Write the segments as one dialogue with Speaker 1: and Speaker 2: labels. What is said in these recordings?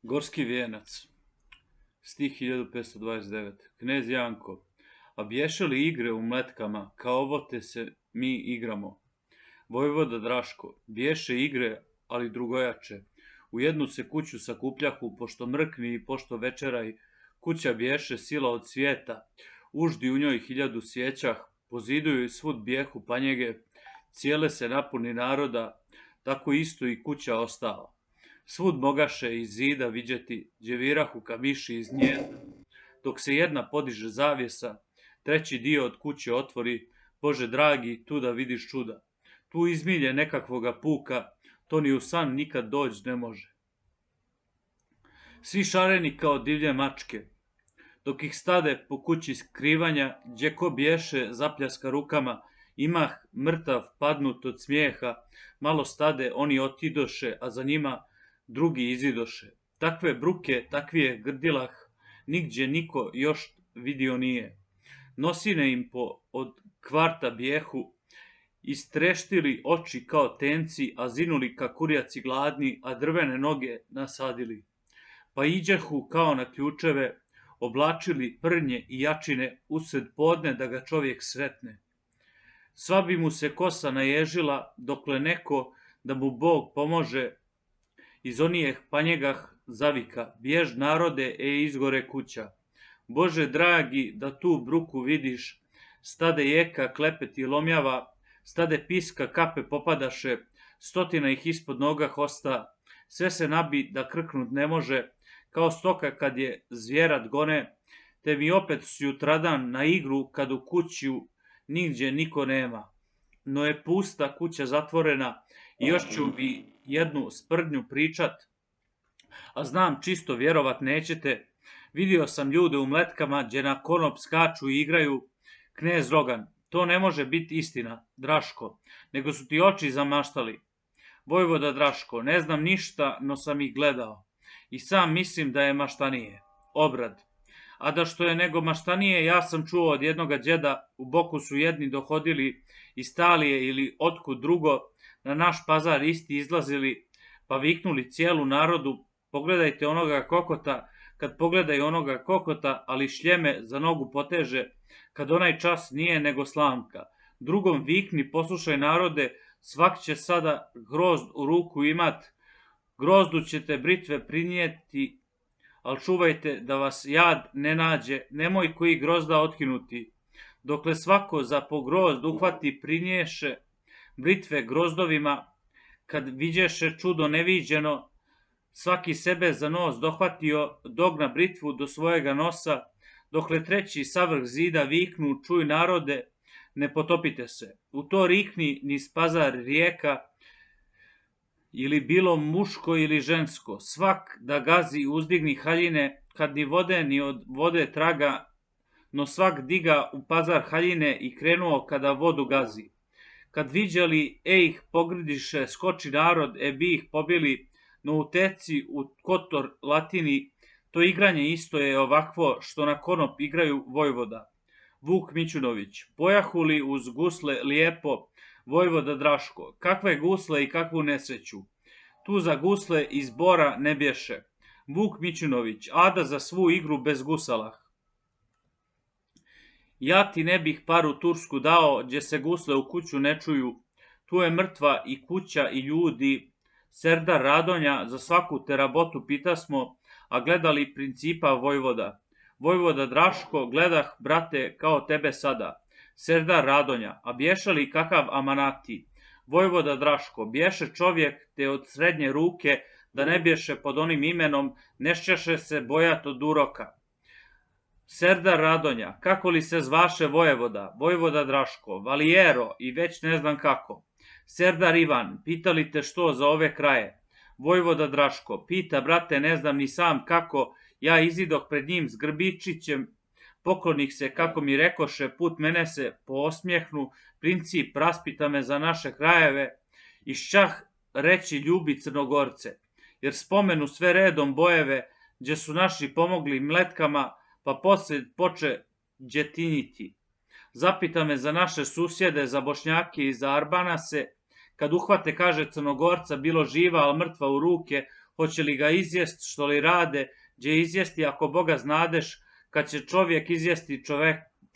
Speaker 1: Gorski vijenac, stih 1529. Knez Janko, a bješe li igre u mletkama, kao ovo te se mi igramo? Vojvoda Draško, bješe igre, ali drugojače. U jednu se kuću sakupljahu, pošto mrkni i pošto večeraj, kuća bješe sila od svijeta, uždi u njoj 1000 sjećah, po zidu joj svud bijehu panjege, cijele se napuni naroda, tako isto i kuća ostala. Svud mogaše iz zida viđeti, dževirahu kamiši iz njezda. Dok se jedna podiže zavjesa, treći dio od kuće otvori, Bože dragi, tu da vidiš čuda. Tu izmilje nekakvoga puka, to ni u san nikad doć ne može. Svi šareni kao divlje mačke, dok ih stade po kući skrivanja, gdje ko bješe zapljaska rukama, imah mrtav padnut od smijeha, malo stade oni otidoše, a za njima drugi izidoše. Takve bruke, takvije grdilah, nigdje niko još vidio nije. Nosine im po od kvarta bijehu, istreštili oči kao tenci, a zinuli ka kurjaci gladni, a drvene noge nasadili. Pa iđehu kao na ključeve, oblačili prnje i jačine usred podne da ga čovjek sretne. Sva bi mu se kosa naježila, dokle neko da mu Bog pomože, iz onijeh panjegah zavika, bjež narode, izgore kuća. Bože dragi, da tu bruku vidiš, stade jeka klepeti lomjava, stade piska kape popadaše, stotina ih ispod noga hosta, sve se nabi da krknut ne može, kao stoka kad je zvjerat gone, te mi opet sutradan na igru kad u kuću nigdje niko nema. No je pusta kuća zatvorena i još ću vi jednu sprdnju pričat, a znam čisto vjerovat nećete, vidio sam ljude u mletkama gdje na konop skaču i igraju. Knez Rogan, to ne može biti istina, Draško, nego su ti oči zamaštali. Vojvoda Draško, ne znam ništa, no sam ih gledao. I sam mislim da je maštanije. Obrad. A da što je nego maštanije, ja sam čuo od jednoga đeda, u boku su jedni dohodili iz Talije ili otkud drugo, na naš pazar isti izlazili, pa viknuli cijelu narodu, pogledajte onoga kokota, kad pogledaju onoga kokota, ali šljeme za nogu poteže, kad onaj čas nije nego slamka. Drugom vikni, poslušaj narode, svak će sada grozd u ruku imat, grozdu ćete britve prinijeti, ali čuvajte da vas jad ne nađe, nemoj koji grozda otkinuti. Dokle svako za po grozd uhvati prinješe britve grozdovima, kad viđeše čudo neviđeno, svaki sebe za nos dohvatio, dogna britvu do svojega nosa, dokle treći savrh zida viknu, čuj narode, ne potopite se. U to rikni niz pazar rijeka, ili bilo muško ili žensko, svak da gazi uzdigni haljine, kad ni vode ni od vode traga, no svak diga u pazar haljine i krenuo kada vodu gazi. Kad viđali, ih pogrdiše, skoči narod, bi ih pobili, no u teci, u kotor latini, to igranje isto je ovakvo što na konop igraju Vojvoda. Vuk Mićunović, pojahuli uz gusle lijepo, Vojvoda Draško, kakve gusle i kakvu nesreću. Tu za gusle iz bora ne bješe. Vuk Mićunović, ada za svu igru bez gusalah. Ja ti ne bih paru tursku dao, gdje se gusle u kuću ne čuju. Tu je mrtva i kuća i ljudi. Serdar Radonja, za svaku terabotu pitasmo, a gledali principa Vojvoda. Vojvoda Draško, gledah, brate, kao tebe sada. Serdar Radonja, a bješe li kakav amanati? Vojvoda Draško, bješe čovjek te od srednje ruke, da ne bješe pod onim imenom, nešćeše se bojat od uroka. Serdar Radonja, kako li se zvaše Vojevoda? Vojvoda Draško, Valijero i već ne znam kako. Serdar Ivan, pitali te što za ove kraje? Vojvoda Draško, pita brate, ne znam ni sam kako, ja izidoh pred njim s Grbičićem, poklonih se, kako mi rekoše, put mene se po osmjehnu, princip raspita me za naše krajeve, i šćah reći ljubi Crnogorce, jer spomenu sve redom bojeve, gdje su naši pomogli mletkama, pa poslije poče djetinjiti. Zapita me za naše susjede, za Bošnjake i za Arbanase, kad uhvate, kaže Crnogorca, bilo živa, ali mrtva u ruke, hoće li ga izjest, što li rade, gdje izjesti ako Boga znadeš, kad će čovjek izjesti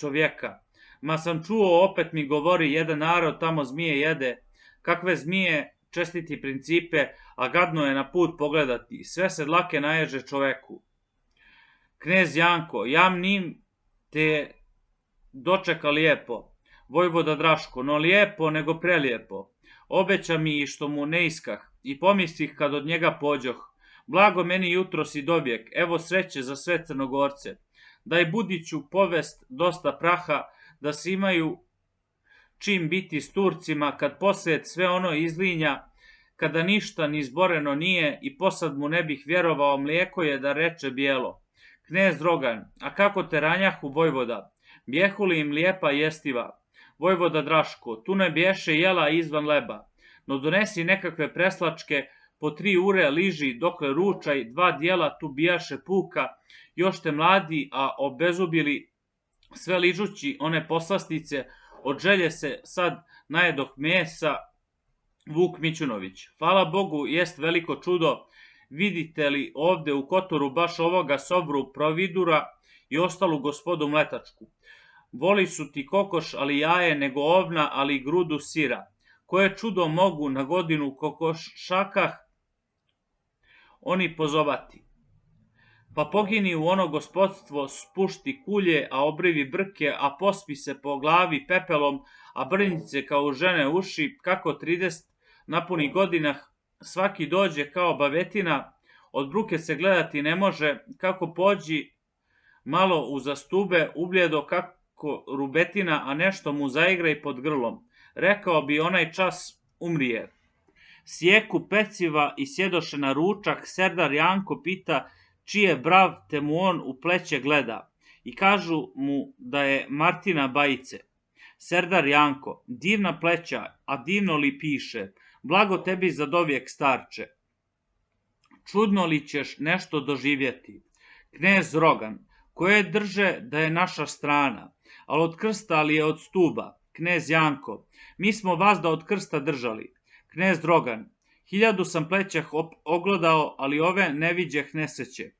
Speaker 1: čovjeka. Ma sam čuo, opet mi govori jedan narod, tamo zmije jede. Kakve zmije, čestiti principe, a gadno je na put pogledati. Sve se dlake naježe čoveku. Knez Janko, nim te dočeka lijepo. Vojvoda Draško, no lijepo nego prelijepo. Obeća mi i što mu ne iskah, i pomislih kad od njega pođoh. Blago meni jutro si dobjek, evo sreće za sve Crnogorce. Daj Budiću povest dosta praha, da se imaju čim biti s Turcima, kad poslije sve ono izlinja, kada ništa ni zboreno nije, i posad mu ne bih vjerovao, mlijeko je da reče bijelo. Knez Drogan, a kako te ranjahu Vojvoda, bjehu li im lijepa jestiva? Vojvoda Draško, tu ne bješe jela izvan leba, no donesi nekakve preslačke, po 3 ure liži dokle ručaj, 2 dijela tu bijaše puka, još te mladi, a obezubili sve ližući one poslastice, od želje se sad najedoh mesa. Vuk Mićunović, hvala Bogu, jest veliko čudo, vidite li ovde u Kotoru baš ovoga Sobru Providura i ostalu gospodu mletačku. Voli su ti kokoš, ali jaje, nego ovna, ali grudu sira. Koje čudo mogu na godinu kokošakah oni pozovati. Pa pogini u ono gospodstvo, spušti kulje, a obrivi brke, a pospi se po glavi pepelom, a brnjice kao žene uši, kako 30 napunih godinah, svaki dođe kao bavetina, od bruke se gledati ne može, kako pođi malo uza stube, ubljedo kako rubetina, a nešto mu zaigra i pod grlom. Rekao bi onaj čas umrije. Sjeku peciva i sjedoše na ručak, serdar Janko pita čije brav, te mu on u pleće gleda, i kažu mu da je Martina Bajice. Serdar Janko, divna pleća, a divno li piše, blago tebi za dovijek starče. Čudno li ćeš nešto doživjeti? Knez Rogan, koje drže da je naša strana, ali od krsta ali je od stuba. Knez Janko, mi smo vas da od krsta držali. Knez Drogan, 1000 sam plećah oglodao, ali ove ne viđeh neseće.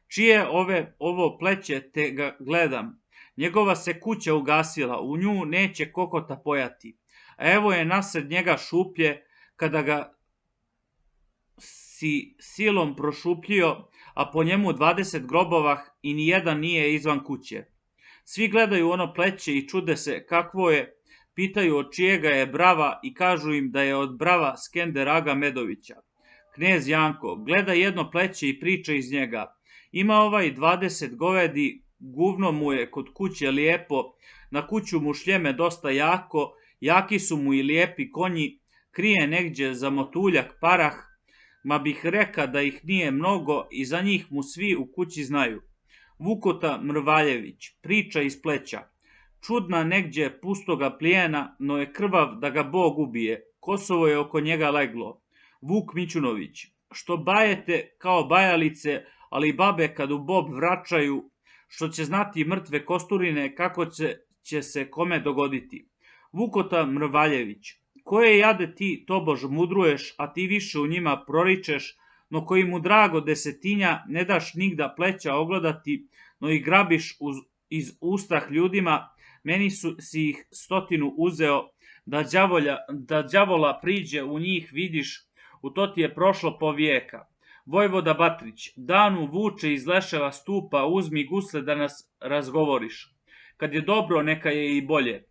Speaker 1: Čije ovo pleće te ga gledam? Njegova se kuća ugasila, u nju neće kokota pojati. A evo je nasred njega šuplje, kada ga si silom prošupljio, a po njemu 20 grobovah i nijedan nije izvan kuće. Svi gledaju ono pleće i čude se kakvo je, pitaju od čijega je brava i kažu im da je od brava Skender Aga Medovića. Knez Janko, gleda jedno pleće i priča iz njega. Ima ovaj 20 govedi, guvno mu je kod kuće lijepo, na kuću mu šljeme dosta jako, jaki su mu i lijepi konji, krije negdje za motuljak parah, ma bih reka da ih nije mnogo i za njih mu svi u kući znaju. Vukota Mrvaljević, priča iz pleća. Čudna negdje pustoga plijena, no je krvav da ga Bog ubije, Kosovo je oko njega leglo. Vuk Mićunović, što bajete kao bajalice, ali babe kad u bob vraćaju, što će znati mrtve kosturine kako će se kome dogoditi. Vukota Mrvaljević, koje jade ti tobož mudruješ, a ti više u njima proričeš, no koji mu drago desetinja ne daš nigda pleća ogledati, no i grabiš iz ustah ljudima, meni si ih 100 uzeo, da đavola priđe u njih vidiš, u to ti je prošlo po vijeka. Vojvoda Batrić, danu vuče iz leševa stupa, uzmi gusle da nas razgovoriš. Kad je dobro, neka je i bolje.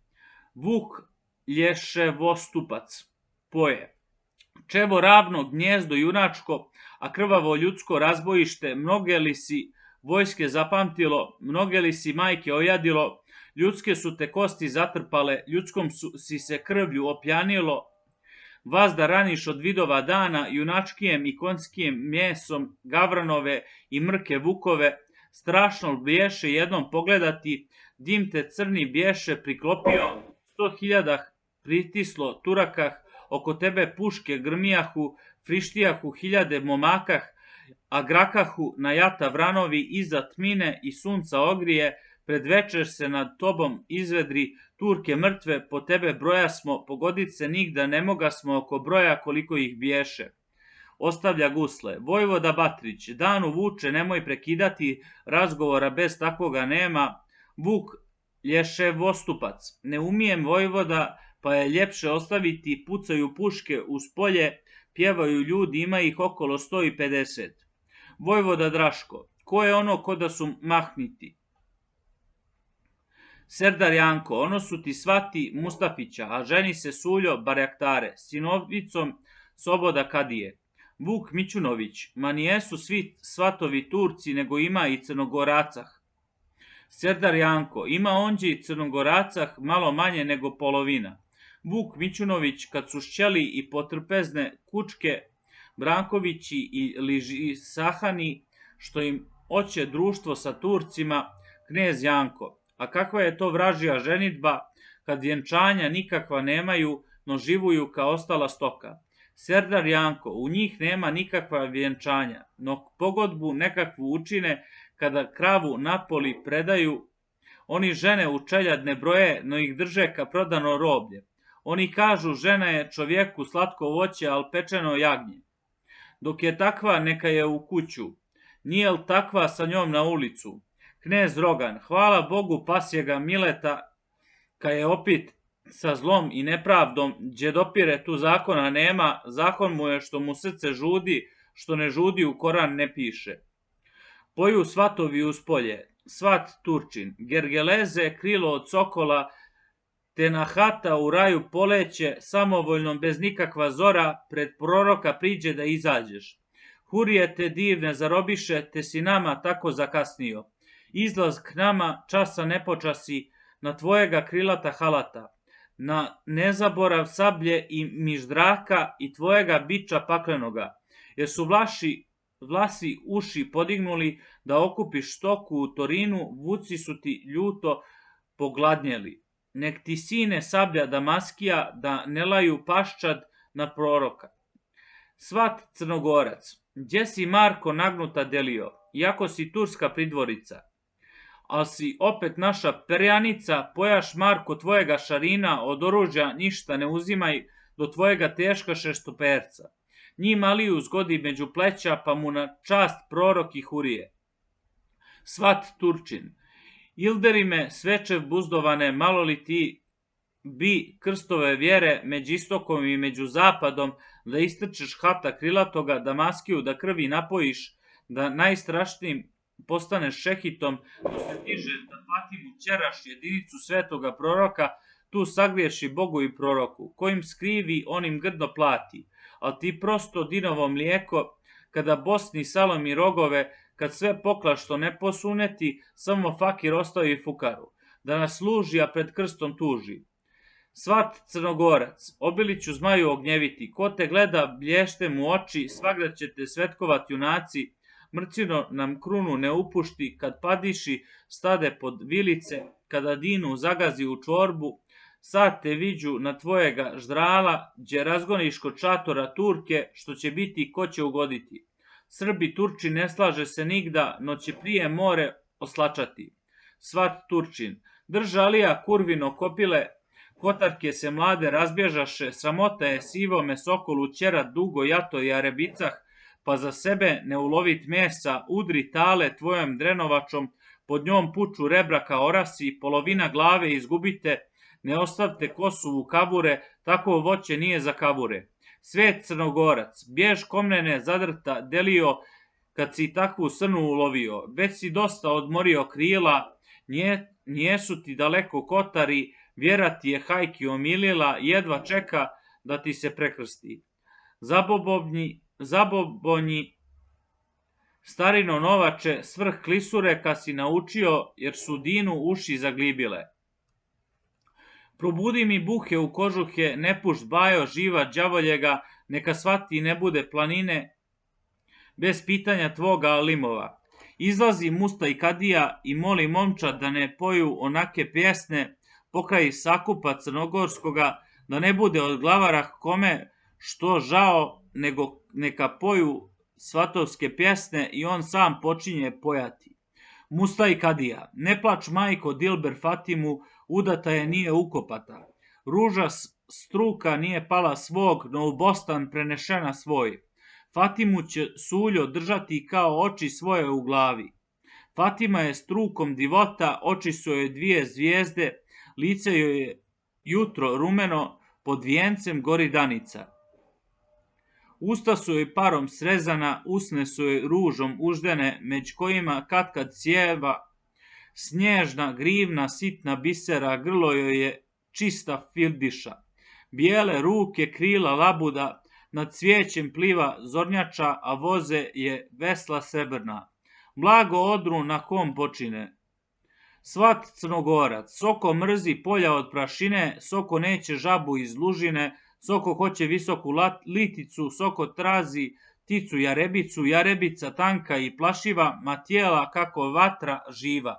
Speaker 1: Vuk Lješevostupac, poje. Čevo ravno, gnjezdo junačko, a krvavo ljudsko razbojište, mnoge li si vojske zapamtilo, mnoge li si majke ojadilo, ljudske su te kosti zatrpale, ljudskom si se krvlju opjanilo, vas da raniš od vidova dana, junačkijem i konjskijem mjesom, gavranove i mrke vukove, strašno biješe jednom pogledati, dim te crni biješe priklopio, 100.000 pritislo Turakah, oko tebe puške grmijahu, frištijahu 1000 momakah, a grakahu na jata vranovi iza tmine i sunca ogrije, pred večer se nad tobom izvedri, Turke mrtve, po tebe broja smo, pogodit se nigda ne moga smo oko broja koliko ih biješe. ostavlja gusle. Vojvoda Batrić, Danu vuče, nemoj prekidati, razgovora bez takvoga nema. Vuk Lješevostupac, ne umijem Vojvoda, pa je ljepše ostaviti, pucaju puške uz polje, pjevaju ljudi, ima ih okolo 150. Vojvoda Draško, ko je ono ko da su mahniti? Serdar Janko, ono su ti svati Mustafića, a ženi se Suljo Barjaktare, sinovicom Soboda Kadije. Vuk Mićunović, ma nijesu svi svatovi Turci, nego ima i Crnogoracah. Serdar Janko, ima onđe i Crnogoracah malo manje nego polovina. Vuk Mićunović, kad su šćeli i potrpezne kučke, Brankovići i Ližisahani, što im oće društvo sa Turcima, knez Janko, a kakva je to vražija ženitba, kad vjenčanja nikakva nemaju, no živuju kao ostala stoka. Serdar Janko, u njih nema nikakva vjenčanja, no pogodbu nekakvu učine, kada kravu napoli predaju, oni žene u čeljad ne broje, no ih drže ka prodano roblje. Oni kažu, žena je čovjeku slatko voće, al pečeno jagnje. Dok je takva, neka je u kuću, nije li takva sa njom na ulicu. Knez Rogan, hvala Bogu pasjega Mileta, ka je opit sa zlom i nepravdom, gdje dopire tu zakona nema, zakon mu je što mu srce žudi, što ne žudi u Koran ne piše. Poju svatovi uz polje, svat Turčin, Gergeleze, krilo od sokola, te na hata u raju poleće, samovoljnom bez nikakva zora, pred proroka priđe da izađeš. Hurije te divne zarobiše, te si nama tako zakasnio. Izlaz k nama časa ne počasi, na tvojega krilata halata, na nezaborav sablje i miždraka i tvojega biča paklenoga, jer su vlasi uši podignuli da okupiš stoku u Torinu, vuci su ti ljuto pogladnjeli. Nek ti sine sablja Damaskija, da ne laju paščad na proroka. Svat Crnogorac, gdje si Marko nagnuta delio, iako si turska pridvorica, al si opet naša perjanica, pojaš Marko tvojega šarina, od oružja ništa ne uzimaj, do tvojega teška šestoperca. Njih maliju zgodi među pleća, pa mu na čast prorok i hurije. Svat Turčin, Ilderime svečev buzdovane, malo li ti bi krstove vjere među istokom i među zapadom, da istrčeš hata krilatoga, Damaskiju da krvi napojiš, da najstrašnijim postaneš šehitom, da se diže da Fatimu ćeraš jedinicu svetoga proroka, tu sagriješi Bogu i proroku, kojim skrivi, onim grdno plati, al ti prosto dinovo mlijeko, kada Bosni salomi rogove, kad sve pokla što ne posuneti, samo fakir ostavi fukaru, da nas služi, a pred krstom tuži. Svat Crnogorac, Obiliću zmaju ognjeviti, ko te gleda blješte mu oči, svagda će te svetkovat junaci, mrcino nam krunu ne upušti, kad padiši stade pod vilice, kada Dinu zagazi u čorbu, sad te viđu na tvojega ždrala, gdje razgoniš kod šatora Turke, što će biti ko će ugoditi. Srbi Turči ne slaže se nigda, no će prije more oslačati. Svat Turčin, držalija kurvino kopile, kotarke se mlade razbježaše, sramota je sivome sokolu ćerat dugo jato i arebicah, pa za sebe ne ulovit mesa, udri tale tvojom drenovačom, pod njom puču rebra ka orasi, polovina glave izgubite, ne ostavte kosu u kavure, tako voće nije za kavure. Svet Crnogorac, bjež komnene zadrta delio, kad si takvu srnu ulovio, već si dosta odmorio krila, nijesu ti daleko kotari, vjera ti je hajki omilila, jedva čeka da ti se prekrsti. Zabobonji, starino novače, svrh klisure kad si naučio, jer su Dinu uši zaglibile. Probudi mi buhe u kožuhe, ne pušt bajo živa đavoljega, neka svati ne bude planine, bez pitanja tvoga limova. Izlazi Musta i Kadija i moli momčad da ne poju onake pjesne, pokraj Sakupa Crnogorskoga, da ne bude od glavara kome što žao, nego neka poju svatovske pjesne i on sam počinje pojati. Musta i Kadija, ne plač majko Dilber Fatimu, udata je nije ukopata. Ruža struka nije pala svog, no u Bostan prenešena svoj. Fatimu će Suljo držati kao oči svoje u glavi. Fatima je strukom divota, oči su joj dvije zvijezde, lice joj je jutro rumeno, pod vijencem gori danica. Usta su joj parom srezana, usne su joj ružom uždene, među kojima katkad sjeva snježna, grivna, sitna bisera, grlo joj je čista fildiša. Bijele ruke, krila labuda, nad cvijećem pliva zornjača, a voze je vesla srebrna. Blago odru na kom počine. Svat Crnogorac, Soko mrzi polja od prašine, Soko neće žabu iz lužine, Soko hoće visoku liticu, Soko trazi ticu jarebicu, jarebica tanka i plašiva, ma tijela kako vatra živa.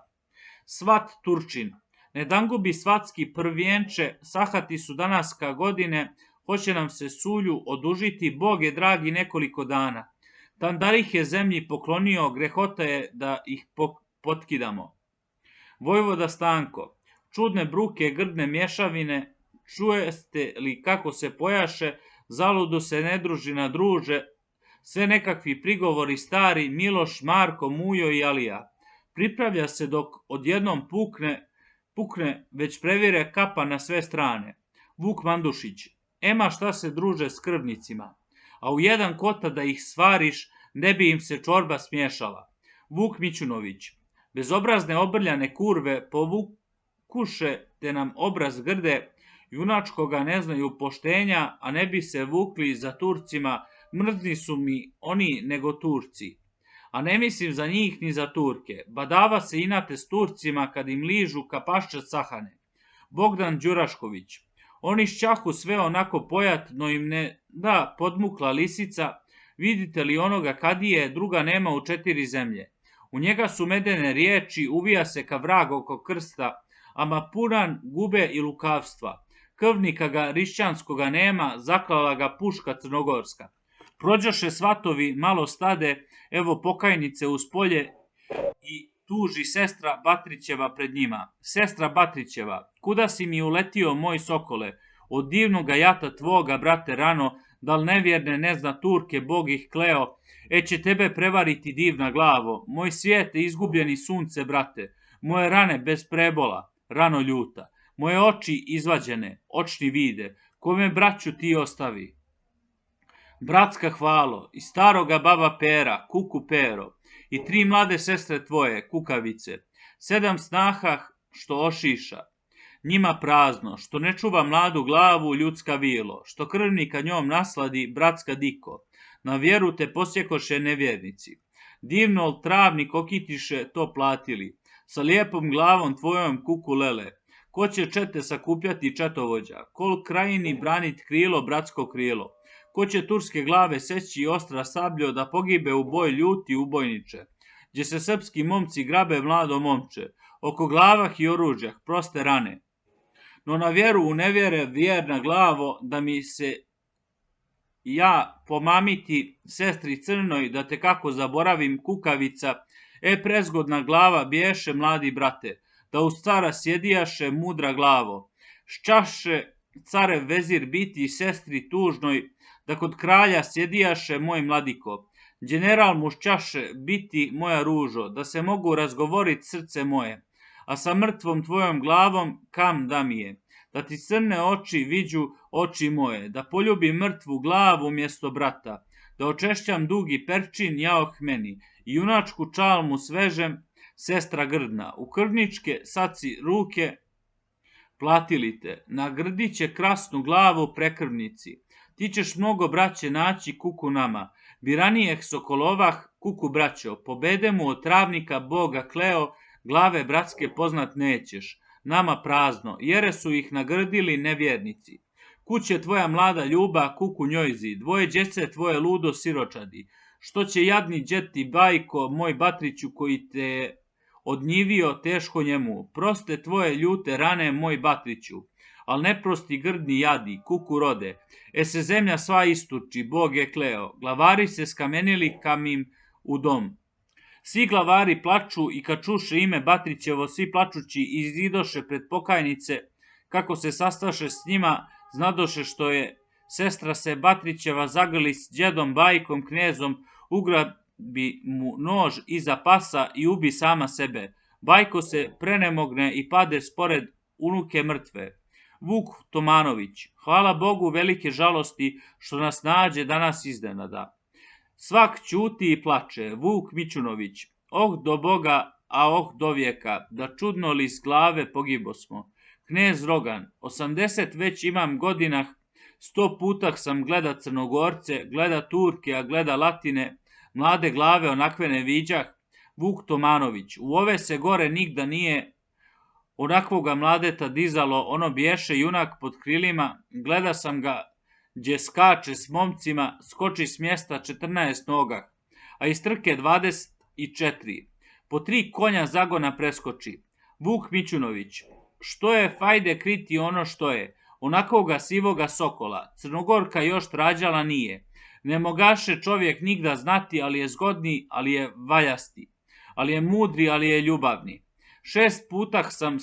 Speaker 1: Svat Turčin, ne dangubi svatski prvijenče, sahati su danaska godine, hoće nam se Sulju odužiti, Bog je dragi nekoliko dana. Tandarih je zemlji poklonio, grehota je da ih potkidamo. Vojvoda Stanko, čudne bruke, grdne mješavine, čujeste li kako se pojaše, zaludu se nedružina druže, sve nekakvi prigovori stari, Miloš, Marko, Mujo i Alija. Pripravlja se dok odjednom pukne, već previre kapa na sve strane. Vuk Mandušić, ema šta se druže s krvnicima, a u jedan kota da ih svariš, ne bi im se čorba smješala. Vuk Mićunović, bezobrazne obrljane kurve, povukuše te nam obraz grde, junačkoga ne znaju poštenja, a ne bi se vukli za Turcima, mrzni su mi oni nego Turci. A ne mislim za njih ni za Turke, badava se inate s Turcima kad im ližu kapaščad sahane. Bogdan Đurašković, oni šćahu sve onako pojat, no im ne da podmukla lisica, vidite li onoga kadije, druga nema u 4 zemlje. U njega su medene riječi, uvija se ka vrag oko krsta, ama puran gube i lukavstva. Krvnika ga rišćanskoga nema, zaklala ga puška crnogorska. Prođoše svatovi, malo stade, evo pokajnice uz polje i tuži sestra Batrićeva pred njima. Sestra Batrićeva, kuda si mi uletio, moj sokole, od divnoga jata tvoga, brate rano, dal nevjerne ne zna Turke, Bog ih kleo, će tebe prevariti divna glavo, moj svijete izgubljeni sunce, brate, moje rane bez prebola, rano ljuta, moje oči izvađene, očni vide, kome braću ti ostavi. Bratska hvalo, i staroga baba Pera, kuku Pero, i 3 mlade sestre tvoje, kukavice, 7 snaha što ošiša, njima prazno, što ne čuva mladu glavu, ljudska vilo, što krvnika njom nasladi, bratska diko, na vjeru te posjekoše nevjernici. Divno travnik okitiše to platili, sa lijepom glavom tvojom kuku lele, ko će čete sakupljati četovođa, kol krajini branit krilo, bratsko krilo, ko će turske glave seći ostra sabljo da pogibe u boj ljuti ubojniče, gdje se srpski momci grabe mlado momče, oko glavah i oruđah proste rane. No na vjeru u nevjere vjerna glavo, da mi se ja pomamiti sestri crnoj, da te kako zaboravim kukavica, prezgodna glava bješe mladi brate, da uz cara sjedijaše mudra glavo, šćaše carev vezir biti sestri tužnoj, da kod kralja sjedijaše moj mladiko, general mušćaše biti moja ružo, da se mogu razgovorit srce moje, a sa mrtvom tvojom glavom kam da mi je, da ti crne oči viđu oči moje, da poljubim mrtvu glavu mjesto brata, da očešćam dugi perčin jaoh meni, i junačku čalmu svežem, sestra grdna, u krvničke saci ruke platili te, na grdiće krasnu glavu prekrvnici, ti ćeš mnogo braće naći kuku nama, biranijeh sokolovah kuku braćo, pobede mu od travnika Boga kleo, glave bratske poznat nećeš, nama prazno, jere su ih nagrdili nevjernici. Kuće tvoja mlada ljuba, kuku njojzi, dvoje djece tvoje ludo siročadi, što će jadni džeti bajko, moj Batriću koji te odnjivio teško njemu, proste tvoje ljute rane, moj Batriću, al neprosti grdni jadi, kuku rode, se zemlja sva isturči, Bog je kleo, glavari se skamenili kam im u dom. Svi glavari plaču i kad čuše ime Batrićevo, svi plačući izidoše pred pokajnice, kako se sastaše s njima, znadoše što je Sestra se Batrićeva zagrli s djedom Bajkom knezom, ugrabi mu nož iza pasa i ubi sama sebe. Bajko se prenemogne i pade spored unuke mrtve. Vuk Tomanović, hvala Bogu velike žalosti što nas nađe danas iznenada. Svak ćuti i plače. Vuk Mićunović, oh do Boga, a oh do vijeka, da čudno li s glave pogibosmo. Knez Rogan, 80 već imam godinah, 100 puta sam gleda Crnogorce, gleda Turke, a gleda Latine, mlade glave onakve ne viđah. Vuk Tomanović, u ove se gore nigda nije onakvoga mladeta dizalo, ono biješe junak pod krilima, gleda sam ga gdje skače s momcima, skoči s mjesta 14 nogah, a iz trke 24. Po 3 konja zagona preskoči. Vuk Mićunović, što je fajde kriti ono što je, onakvoga sivoga sokola, Crnogorka još trađala nije. Ne mogaše čovjek nigda znati, ali je zgodni, ali je valjasti, ali je mudri, ali je ljubavni. 6 putah sam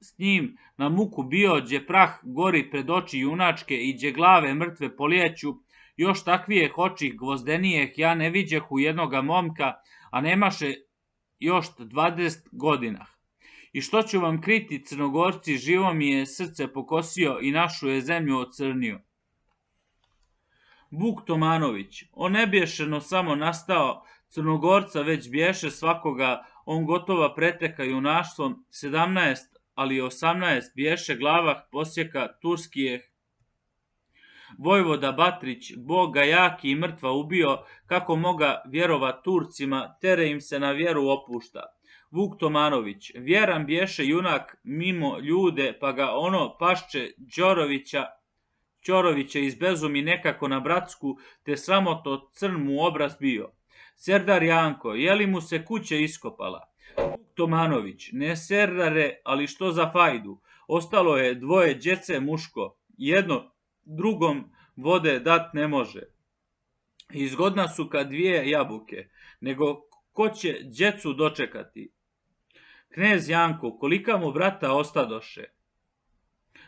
Speaker 1: s njim na muku bio, gdje prah gori pred oči junačke i gdje glave mrtve polijeću, još takvijeh očih gvozdenijeh ja ne viđeh u jednoga momka, a nemaše još 20 godina. I što ću vam kriti, Crnogorci, živo mi je srce pokosio i našu je zemlju ocrnio. Vuk Tomanović, on ne bješeno samo nastao, Crnogorca već bješe svakoga, on gotova preteka junaštvom, 17, ali 18 bješe glavah posjeka turskijeh. Vojvoda Batrić, Bog ga jaki i mrtva ubio, kako moga vjerovat Turcima, tere im se na vjeru opušta. Vuk Tomanović, vjeran bješe junak mimo ljude, pa ga ono pašče Ćorovića izbezumi nekako na Bratsku, te sramoto crn mu obraz bio. Serdar Janko, je li mu se kuća iskopala? Vuk Tomanović, ne serdare, ali što za fajdu? Ostalo je 2 djece muško, jedno drugom vode dat ne može. Izgodna su kad 2 jabuke, nego ko će djecu dočekati? Knez Janko, kolika mu brata ostadoše?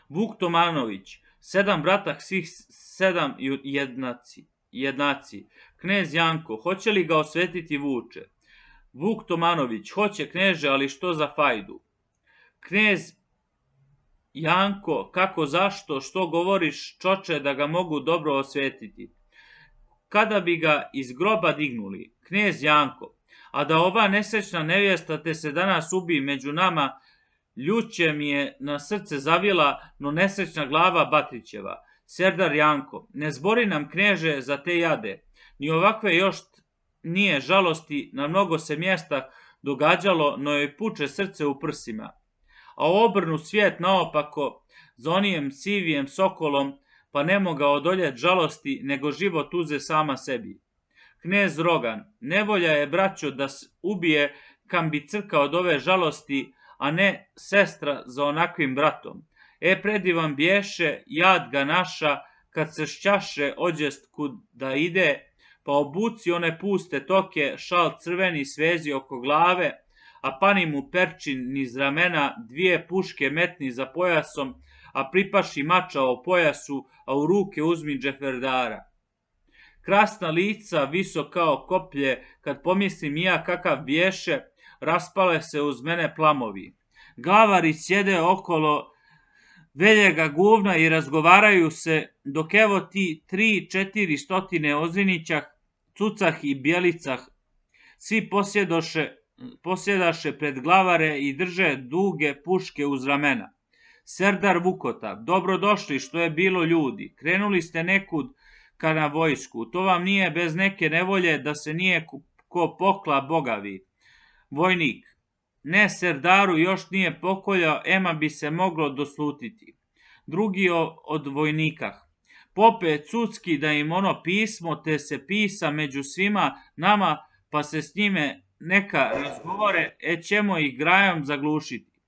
Speaker 1: Vuk Tomanović, 7 bratah, svih 7 jednaci. Knez Janko, hoće li ga osvetiti Vuče? Vuk Tomanović, hoće kneže, ali što za fajdu? Knez Janko, kako, zašto, što govoriš, čoče, da ga mogu dobro osvetiti? Kada bi ga iz groba dignuli? Knez Janko, a da ova nesrećna nevjesta te se danas ubi među nama, ljuće mi je na srce zavila, no nesrećna glava Batrićeva. Serdar Janko, ne zbori nam kneže za te jade, ni ovakve još nije žalosti, na mnogo se mjesta događalo, no joj puče srce u prsima. A obrnu svijet naopako, za onijem sivijem sokolom, pa ne moga odoljet žalosti, nego život uze sama sebi. Knez Rogan, nevolja je, braćo, da ubije kam bi crka od ove žalosti, a ne sestra za onakvim bratom. Predivan bješe, jad ga naša, kad se šćaše ođest kud da ide, pa obuci one puste toke, šal crveni svezi oko glave, a pani mu perčin niz ramena, 2 puške metni za pojasom, a pripaši mača o pojasu, a u ruke uzmi džeferdara. Krasna lica, visok kao koplje, kad pomislim ja kakav bješe, raspale se uz mene plamovi. Glavari sjede okolo veljega guvna i razgovaraju se, dok evo ti 3-4 stotine ozinićah, cucah i bjelicah, svi posjedaše pred glavare i drže duge puške uz ramena. Serdar Vukota, dobrodošli, što je bilo ljudi, krenuli ste nekud ka na vojsku, to vam nije bez neke nevolje da se nije ko pokla bogavi. Vojnik, ne, serdaru još nije pokoljao, ema bi se moglo doslutiti. Drugi od vojnikah, pope cucki da im ono pismo, te se pisa među svima nama, pa se s njime neka razgovore, ćemo ih grajom zaglušiti.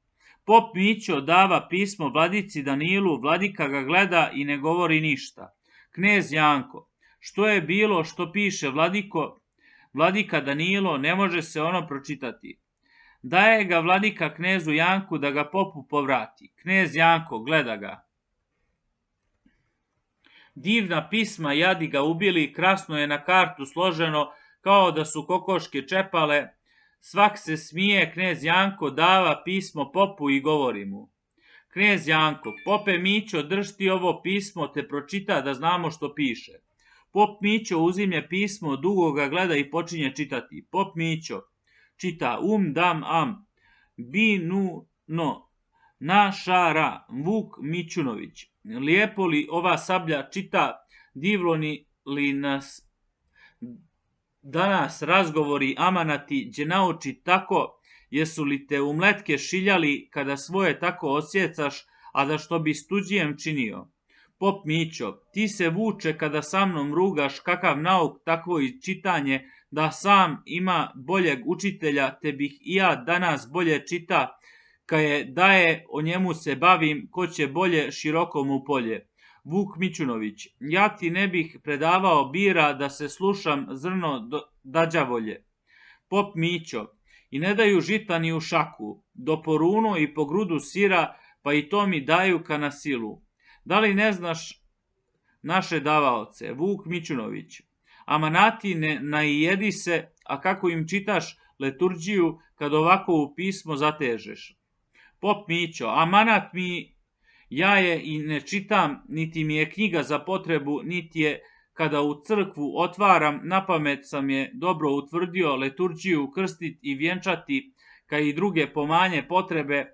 Speaker 1: Pop Mićo dava pismo vladici Danilu, vladika ga gleda i ne govori ništa. Knez Janko, što je bilo, što piše vladika Danilo, ne može se ono pročitati. Daje ga vladika knezu Janku da ga popu povrati. Knez Janko gleda ga. Divna pisma jadi ga ubili, krasno je na kartu složeno, kao da su kokoške čepale. Svak se smije, knez Janko dava pismo popu i govori mu. Knez Janko, pope Mićo, drž ti ovo pismo te pročita da znamo što piše. Pop Mićo uzimlje pismo, dugo ga gleda i počinje čitati. Pop Mićo čita dam am, bi nu no, na šara, Vuk Mićunović. Lijepo li ova sablja čita, divno li nas danas razgovori amanati, gdje nauči tako, jesu li te u mletke šiljali kada svoje tako osjecaš, a da što bi s tuđijem činio. Pop Mićo, ti se vuče kada sa mnom rugaš, kakav nauk takvo i čitanje, da sam ima boljeg učitelja, te bih i ja danas bolje čita, kaje daje o njemu se bavim, ko će bolje široko mu polje. Vuk Mićunović, ja ti ne bih predavao bira da se slušam zrno dađavolje. Pop Mićo, i ne daju žita ni u šaku, do poruno i po grudu sira, pa i to mi daju ka na silu. Da li ne znaš naše davaoce? Vuk Mićunović, amanati ne najedi se, a kako im čitaš leturđiju kad ovako u pismo zatežeš. Pop Mićo, amanat mi ja je i ne čitam, niti mi je knjiga za potrebu, niti je kada u crkvu otvaram, napamet sam je dobro utvrdio leturđiju krstit i vjenčati, ka i druge pomanje potrebe,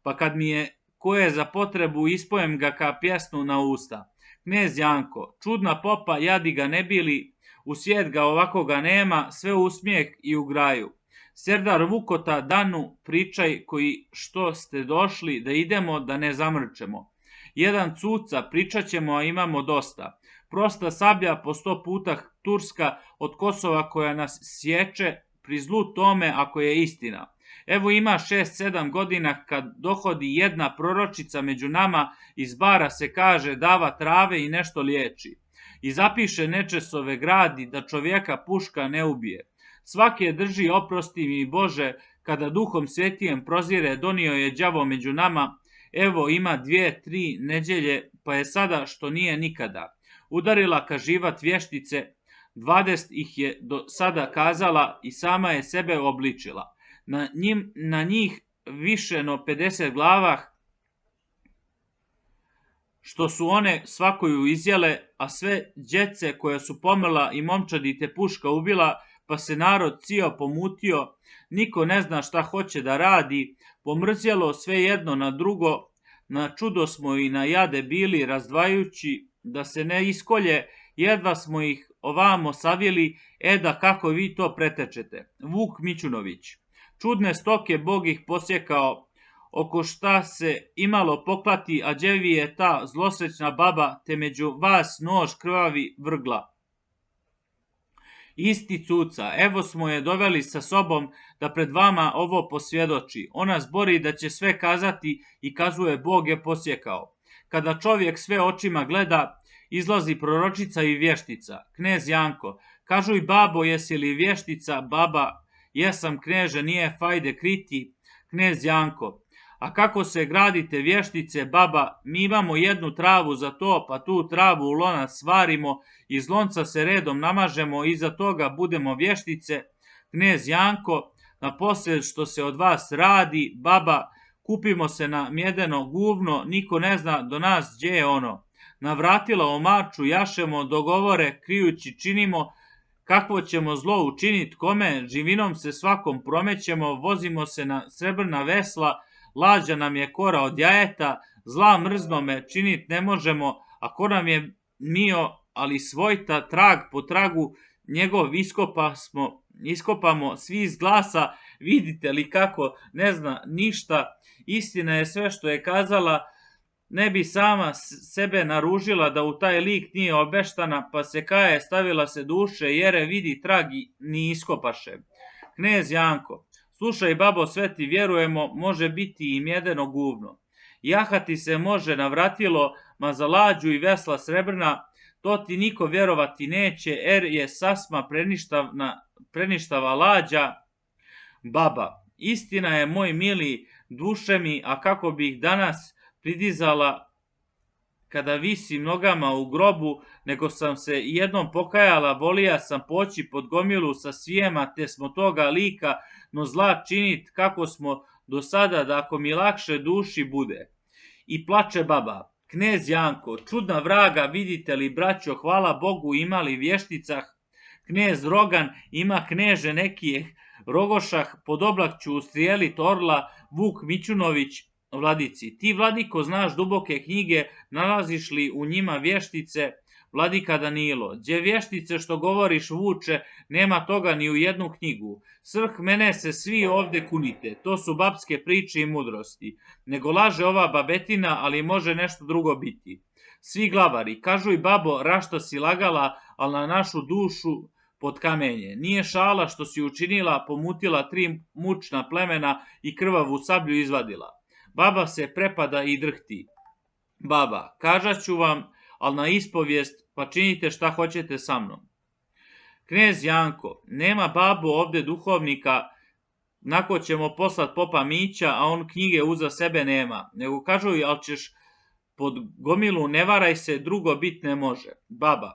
Speaker 1: pa kad mi je koje za potrebu ispojem ga ka pjesnu na usta. Knez Janko, čudna popa, jadi ga ne bili, u svijet ga ovakoga nema, sve u smijeh i u graju. Serdar Vukota danu pričaj koji što ste došli da idemo da ne zamrčemo. Jedan cuca pričat ćemo, a imamo dosta. Prosta sablja po 100 puta turska od Kosova koja nas sječe, pri zlu tome ako je istina. Evo ima 6-7 godina kad dohodi jedna proročica među nama, iz bara se kaže dava trave i nešto liječi. I zapiše nečesove gradi da čovjeka puška ne ubije. Svake drži oprosti mi Bože, kada duhom svetijem prozire donio je đavo među nama, evo ima 2-3 neđelje, pa je sada što nije nikada. Udarila kaživat vještice, 20 ih je do sada kazala i sama je sebe obličila. Na njih više no 50 glavah, što su one svakoju izjele, a sve djece koja su pomrla i momčadi te puška ubila, pa se narod cio pomutio, niko ne zna šta hoće da radi, pomrzjelo sve jedno na drugo, na čudo smo i na jade bili razdvajući, da se ne iskolje, jedva smo ih ovamo savili, da kako vi to pretečete. Vuk Mićunović, čudne stoke Bog ih posjekao, oko šta se imalo poklati, a đevi je ta zlosrećna baba, te među vas nož krvavi vrgla. Isti cuca, evo smo je doveli sa sobom da pred vama ovo posvjedoči. Ona zbori da će sve kazati i kazuje Bog je posjekao. Kada čovjek sve očima gleda, izlazi proročica i vještica. Knez Janko, kažuj babo, jesi li vještica? Baba, jesam kneže, nije fajde kriti. Knez Janko, a kako se gradite vještice? Baba, mi imamo jednu travu za to, pa tu travu u lonac svarimo, iz lonca se redom namažemo i iza toga budemo vještice. Knez Janko, naposled što se od vas radi, baba, kupimo se na mjedeno guvno, niko ne zna do nas gdje je ono. Navratila omaču jašemo, dogovore krijući činimo, kakvo ćemo zlo učinit kome, živinom se svakom promećemo, vozimo se na srebrna vesla, lađa nam je kora od jajeta, zla mrznome činit ne možemo, a ko nam je mio, ali svojta trag po tragu, njegov iskopamo svi iz glasa, vidite li kako ne zna ništa, istina je sve što je kazala, ne bi sama sebe naružila da u taj lik nije obeštana, pa se kaje, stavila se duše, jere vidi trag ni iskopaše. Knez Janko, slušaj babo, sve ti vjerujemo, može biti i mjedeno guvno. Jahati se može na vratilo, ma za lađu i vesla srebrna, to ti niko vjerovati neće, je sasma preništava lađa. Baba, istina je moj mili, duše mi, a kako bih danas pridizala kada visim nogama u grobu, nego sam se jednom pokajala, volija sam poći pod gomilu sa svijema, te smo toga lika, no zla činit kako smo do sada, da ako mi lakše duši bude. I plače baba. Knez Janko, čudna vraga, vidite li, braćo, hvala Bogu, imali vješticah. Knez Rogan ima kneže nekih rogošah, pod oblak ću ustrijelit orla, Vuk Mićunović, vladici. Ti, vladiko, znaš duboke knjige, nalaziš li u njima vještice? Vladika Danilo, đe vještice što govoriš, Vuče, nema toga ni u jednu knjigu. Svrh mene se svi ovde kunite, to su babske priče i mudrosti. Nego laže ova babetina, ali može nešto drugo biti. Svi glavari, kažu i babo, rašta si lagala, ali na našu dušu pod kamenje. Nije šala što si učinila, pomutila 3 mučna plemena i krvavu sablju izvadila. Baba se prepada i drhti. Baba, kažaću vam, ali na ispovijest, pa činite šta hoćete sa mnom. Knez Janko, nema babo ovde duhovnika, nako ćemo poslat popa Mića, a on knjige uza sebe nema. Nego kažu, ali ćeš pod gomilu, ne varaj se, drugo bit ne može. Baba,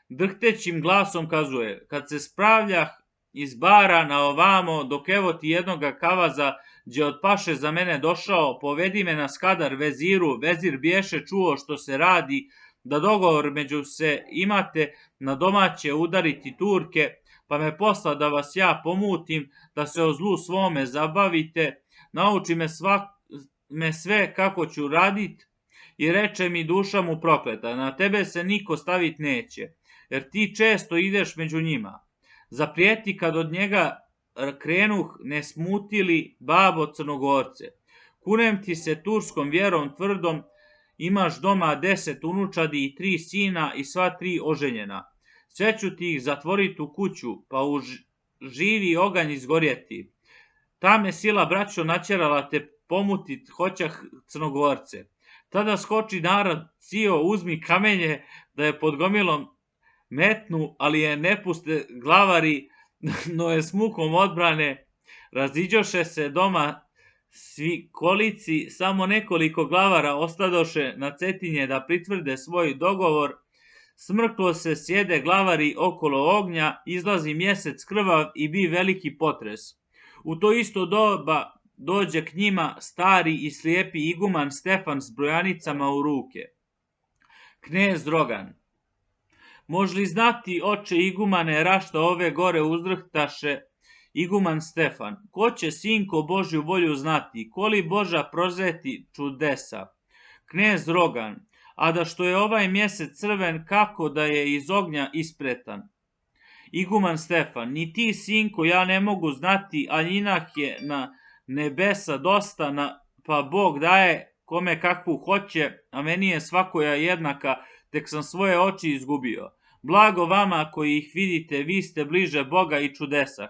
Speaker 1: drhtećim glasom kazuje, kad se spravljah iz bara na ovamo, dok evo ti jednoga kavaza, gdje od paše za mene došao, povedi me na Skadar veziru, vezir biješe čuo što se radi, da dogovor među se imate na domaće udariti Turke, pa me posla da vas ja pomutim, da se o zlu svome zabavite, nauči me sve kako ću radit, i reče mi duša mu prokleta, na tebe se niko stavit neće, jer ti često ideš među njima. Zaprijeti kad od njega krenuh ne smutili babo Crnogorce. Kunem ti se turskom vjerom tvrdom, imaš doma 10 unučadi i 3 sina i sva 3 oženjena. Sve ću ti ih zatvorit u kuću, pa u živi oganj izgorjeti. Ta me sila, braćo, načerala te pomutit hoćah Crnogorce. Tada skoči narod, cio, uzmi kamenje, da je pod gomilom metnu, ali je ne puste glavari, no je s mukom odbrane. Raziđoše se doma svi kolici, samo nekoliko glavara ostadoše na Cetinje da pritvrde svoj dogovor. Smrklo se sjede glavari okolo ognja, izlazi mjesec krvav i bi veliki potres. U to isto doba dođe k njima stari i slijepi iguman Stefan s brojanicama u ruke. Knez Rogan, mož li znati, oče igumane, rašta ove gore uzdrhtaše? Iguman Stefan, ko će, sinko, Božju volju znati, koli Boža prozeti čudesa? Knez Rogan, a da što je ovaj mjesec crven, kako da je iz ognja ispretan? Iguman Stefan, ni ti, sinko, ja ne mogu znati, a njinak je na nebesa dosta, pa Bog daje kome kakvu hoće, a meni je svakoja jednaka, tek sam svoje oči izgubio. Blago vama koji ih vidite, vi ste bliže Boga i čudesa.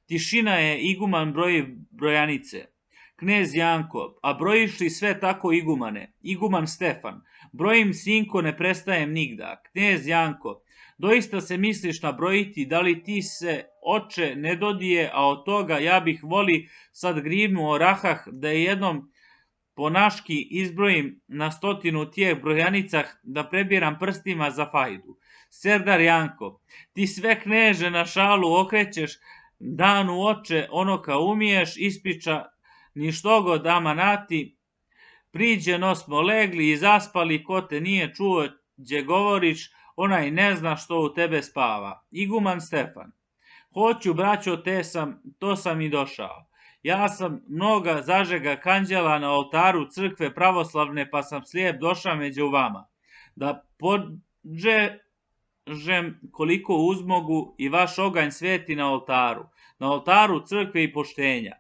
Speaker 1: Tišina je, iguman broji brojanice. Knez Janko, a brojiš li sve tako igumane? Iguman Stefan, brojim, sinko, ne prestajem nigda. Knez Janko, doista se misliš nabrojiti, da li ti se, oče, ne dodije, a od toga ja bih voli sad grivnu orahah, da je jednom po naški izbrojim na 100 tijeh brojanicah, da prebiram prstima za fajdu. Serdar Janko, ti sve kneže na šalu okrećeš, danu oče, ono ka umiješ, ispriča ništogo dama nati, priđeno smo legli i zaspali, ko te nije čuo gdje govoriš, onaj ne zna što u tebe spava. Iguman Stefan, hoću, braćo, to sam i došao. Ja sam mnoga zažega kanđela na oltaru crkve pravoslavne, pa sam slijep došao među vama. Da podžem koliko uzmogu i vaš oganj sveti na oltaru crkve i poštenja.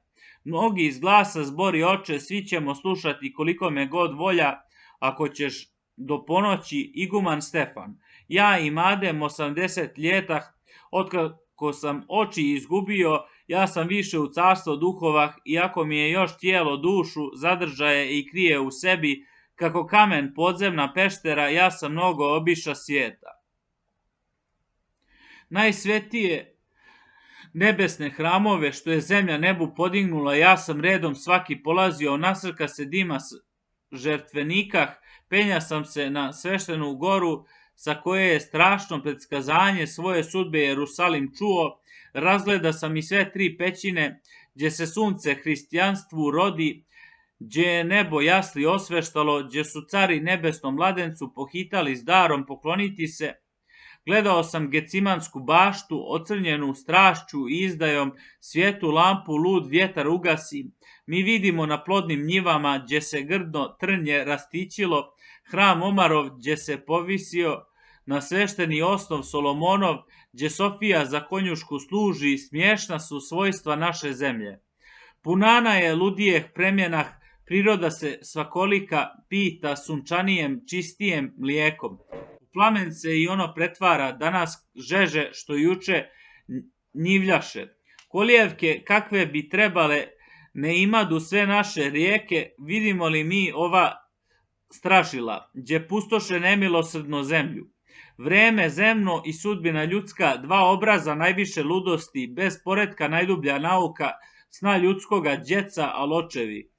Speaker 1: Mnogi iz glasa zbori, oče, svi ćemo slušati koliko me god volja, ako ćeš do ponoći. Iguman Stefan, ja imadem 80 ljetah, otkako sam oči izgubio, ja sam više u carstvo duhovah, iako mi je još tijelo dušu zadržaje i krije u sebi, kako kamen podzemna peštera, ja sam mnogo obiša svijeta. Najsvetije nebesne hramove što je zemlja nebu podignula, ja sam redom svaki polazio, nasrka se dima žrtvenikah, penja sam se na sveštenu goru, sa koje je strašno predskazanje svoje sudbe Jerusalim čuo, razgleda sam i sve 3 pećine, gdje se sunce hristijanstvu rodi, gdje je nebo jasli osveštalo, gdje su cari nebesnom mladencu pohitali s darom pokloniti se. Gledao sam Gecimansku baštu, ocrnjenu strašću i izdajom, svijetu lampu lud vjetar ugasi. Mi vidimo na plodnim njivama, gdje se grdno trnje rastićilo, hram Omarov, gdje se povisio na svešteni osnov Solomonov, gdje Sofija za konjušku služi, smiješna su svojstva naše zemlje. Punana je ludijeh premjenah, priroda se svakolika pita sunčanijem, čistijem mlijekom. U plamen se i ono pretvara, danas žeže što juče njivljaše. Kolijevke kakve bi trebale ne imadu sve naše rijeke, vidimo li mi ova strašila, gdje pustoše nemilosrdno zemlju. Vreme zemno i sudbina ljudska, 2 obraza najviše ludosti, bez poretka najdublja nauka, sna ljudskoga djeca, al očevi.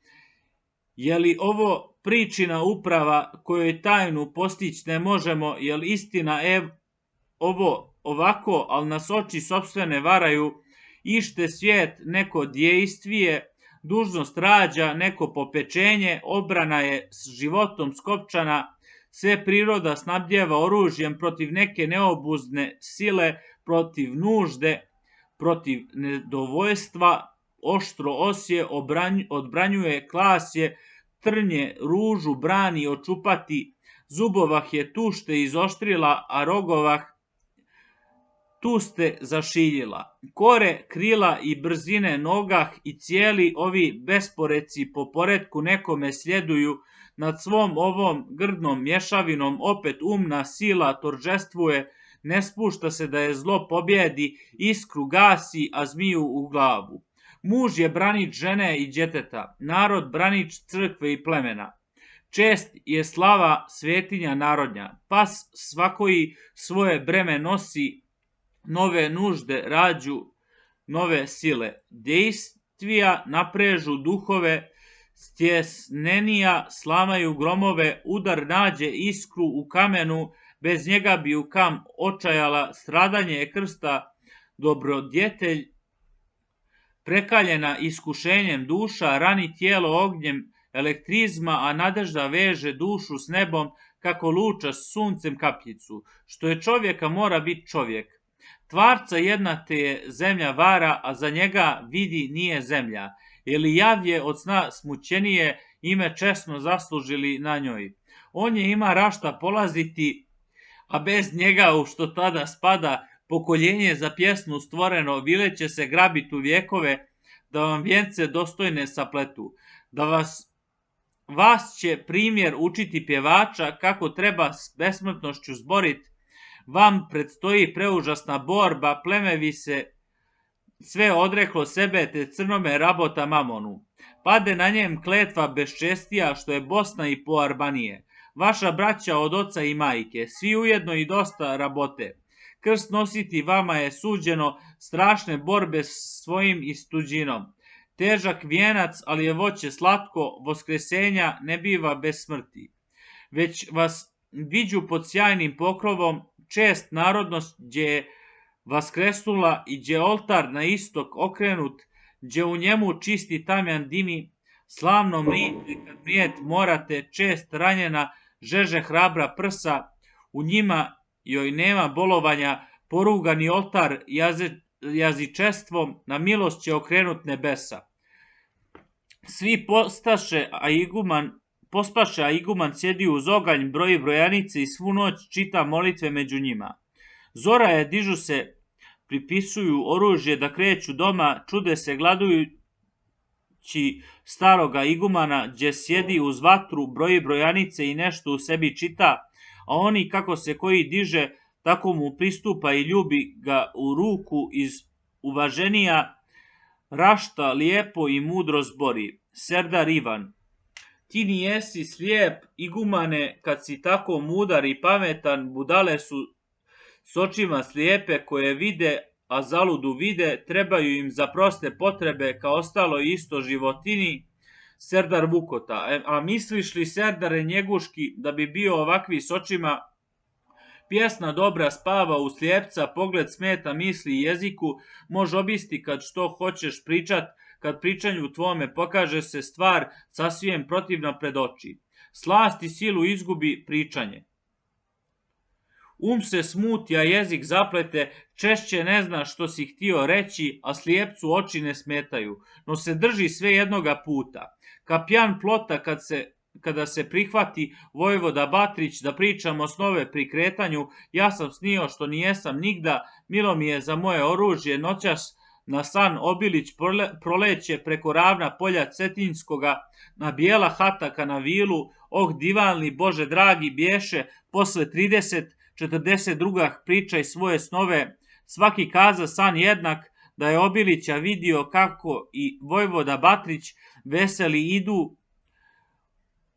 Speaker 1: Je li ovo pričina uprava kojoj tajnu postić ne možemo, je li istina ovo ovako, al nas oči sopstvene varaju, ište svijet neko djejstvije, dužnost rađa neko popečenje, obrana je s životom skopčana, sve priroda snabdjeva oružjem protiv neke neobuzne sile, protiv nužde, protiv nedovoljstva, oštro osje odbranjuje, klasje, trnje, ružu brani očupati, zubovah je tušte izoštrila, a rogovah tuste zašiljila. Kore, krila i brzine nogah i cijeli ovi besporeci po poretku nekome sljeduju, nad svom ovom grdnom mješavinom opet umna sila torđestvuje, ne spušta se da je zlo pobjedi, iskru gasi, a zmiju u glavu. Muž je branič žene i djeteta, narod branič crkve i plemena. Čest je slava svetinja narodnja, pas svakoji svoje breme nosi, nove nužde rađu nove sile. Dejstvija naprežu duhove, stjesnenija slamaju gromove, udar nađe iskru u kamenu, bez njega bi u kam očajala, stradanje je krsta dobrodjetelj, prekaljena iskušenjem duša, rani tijelo ognjem elektrizma, a nadežda veže dušu s nebom, kako luča s suncem kapljicu. Što je čovjeka mora biti čovjek. Tvarca jedna te je zemlja vara, a za njega vidi nije zemlja. Ili jav je od sna smućenije, ime česno zaslužili na njoj. On je ima rašta polaziti, a bez njega u što tada spada, pokoljenje za pjesmu stvoreno, vileće se grabit u vjekove, da vam vjence dostojne sapletu, da vas će primjer učiti pjevača, kako treba s besmrtnošću zborit, vam predstoji preužasna borba, plemevi se sve odreklo sebe, te crnome rabota mamonu. Pade na njem kletva beščestija, što je Bosna i poarbanije. Vaša braća od oca i majke, svi ujedno i dosta rabote. Krst nositi vama je suđeno, strašne borbe s svojim istuđinom. Težak vijenac, ali je voće slatko, voskresenja ne biva bez smrti. Već vas viđu pod sjajnim pokrovom, čest narodnost gdje je vaskresnula i gdje oltar na istok okrenut, gdje u njemu čisti tamjan dimi, slavno mrijete kad mrijet morate, čest ranjena, žeže hrabra prsa, u njima joj nema bolovanja, porugani oltar jazičestvom na milost će okrenut nebesa. Svi pospaše, a iguman sjedi uz oganj, broji brojanice i svu noć čita molitve među njima. Zora je, dižu se, pripisuju oružje da kreću doma, čude se gladujući staroga igumana, gdje sjedi uz vatru, broji brojanice i nešto u sebi čita, a oni kako se koji diže, tako mu pristupa i ljubi ga u ruku iz uvaženija, rašta lijepo i mudro zbori. Serdar Ivan. Ti nijesi slijep, igumane, kad si tako mudar i pametan, budale su s očima slijepe koje vide, a zaludu vide, trebaju im za proste potrebe, kao ostalo isto životini, Serdar Vukota. A misliš li, Serdare Njeguški, da bi bio ovakvi s očima? Pjesna dobra spava u slijepca, pogled smeta misli i jeziku, može obisti kad što hoćeš pričat, kad pričanju tvome pokaže se stvar sasvim protivna pred oči. Slast i silu izgubi pričanje. Se smuti, a jezik zaplete, češće ne zna što si htio reći, a slijepcu oči ne smetaju, no se drži sve jednoga puta. Kapjan plota kada se prihvati vojvoda Batrić da pričamo snove pri kretanju, ja sam snio što nijesam nigda, milo mi je za moje oružje, noćas na san Obilić proleće preko ravna polja Cetinjskoga, na bijela hataka na vilu, divanli Bože dragi bješe, posle 42 pričaj svoje snove, svaki kaza san jednak, da je Obilića vidio kako i vojvoda Batrić veseli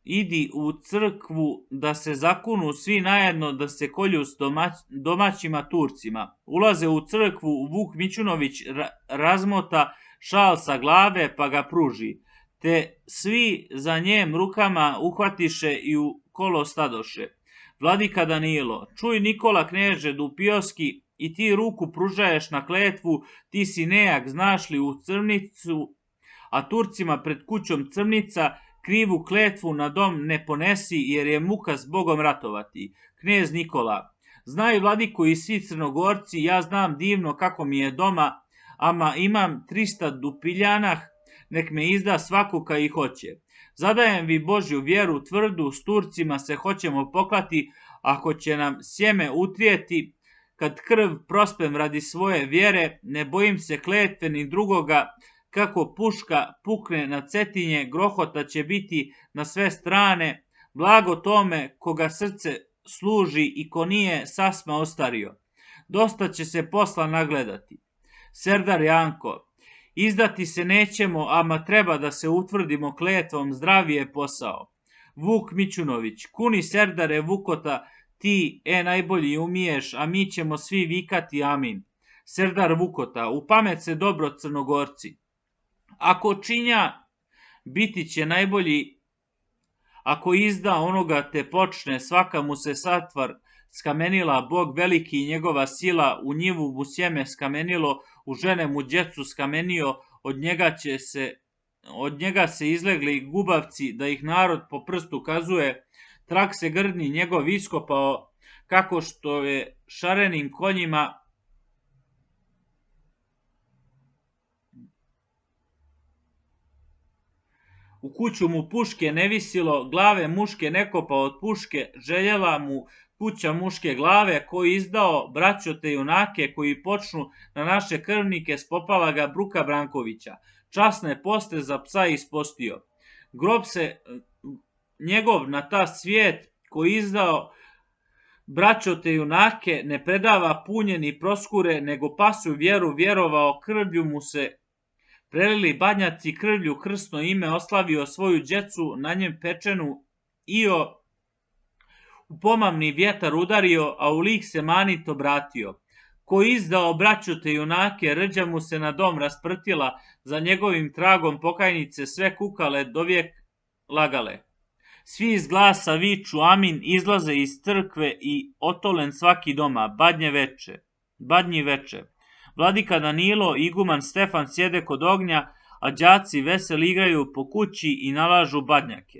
Speaker 1: idi u crkvu da se zakunu svi najedno da se kolju s domaćima Turcima. Ulaze u crkvu, Vuk Mićunović razmota šal sa glave pa ga pruži, te svi za njem rukama uhvatiše i u kolo stadoše. Vladika Danilo, čuj Nikola kneže Dupioski, i ti ruku pružaješ na kletvu, ti si nejak, znaš li, u Crnicu, a Turcima pred kućom Crnica, krivu kletvu na dom ne ponesi, jer je muka s Bogom ratovati. Knez Nikola, znaj Vladiku i svi Crnogorci, ja znam divno kako mi je doma, ama imam 300 dupiljanah, nek me izda svaku ka i hoće. Zadajem vi Božju vjeru tvrdu, s Turcima se hoćemo poklati, ako će nam sjeme utrijeti, kad krv prospem radi svoje vjere, ne bojim se kletve ni drugoga, kako puška pukne na Cetinje, grohota će biti na sve strane, blago tome koga srce služi i ko nije sasma ostario. Dosta će se posla nagledati. Serdar Janko, izdati se nećemo, ama treba da se utvrdimo kletvom, zdravi je posao. Vuk Mićunović, kuni Serdare Vukota, ti najbolji umiješ, a mi ćemo svi vikati amin. Serdar Vukota, u pamet se dobro Crnogorci. Ako činja, biti će najbolji, ako izda onoga te počne, svaka mu se satvar skamenila, Bog veliki i njegova sila, u njivu mu sjeme skamenilo, u žene mu djecu skamenio, od njega se izlegli gubavci, da ih narod po prstu kazuje, trak se grdni njegov iskopao, kako što je šarenim konjima u kuću mu puške ne visilo, glave muške ne kopao od puške, željela mu kuća muške glave, koji izdao braćo te junake, koji počnu na naše krvnike, spopala ga Bruka Brankovića. Časne poste za psa ispostio. Grob se njegov na ta svijet, koji izdao braćo te junake, ne predava punje ni proskure, nego pasu vjeru vjerovao, krvlju mu se prelili badnjaci, krvlju krsno ime oslavio svoju djecu, na njem pečenu u pomamni vjetar udario, a u lik se manito obratio. Ko izdao braću te junake, rđa mu se na dom rasprtila, za njegovim tragom pokajnice sve kukale, dovijek lagale. Svi iz glasa viču amin, izlaze iz crkve i otolen svaki doma, badnji veče. Vladika Danilo, iguman Stefan sjede kod ognja, a đaci veseli igraju po kući i nalažu badnjake.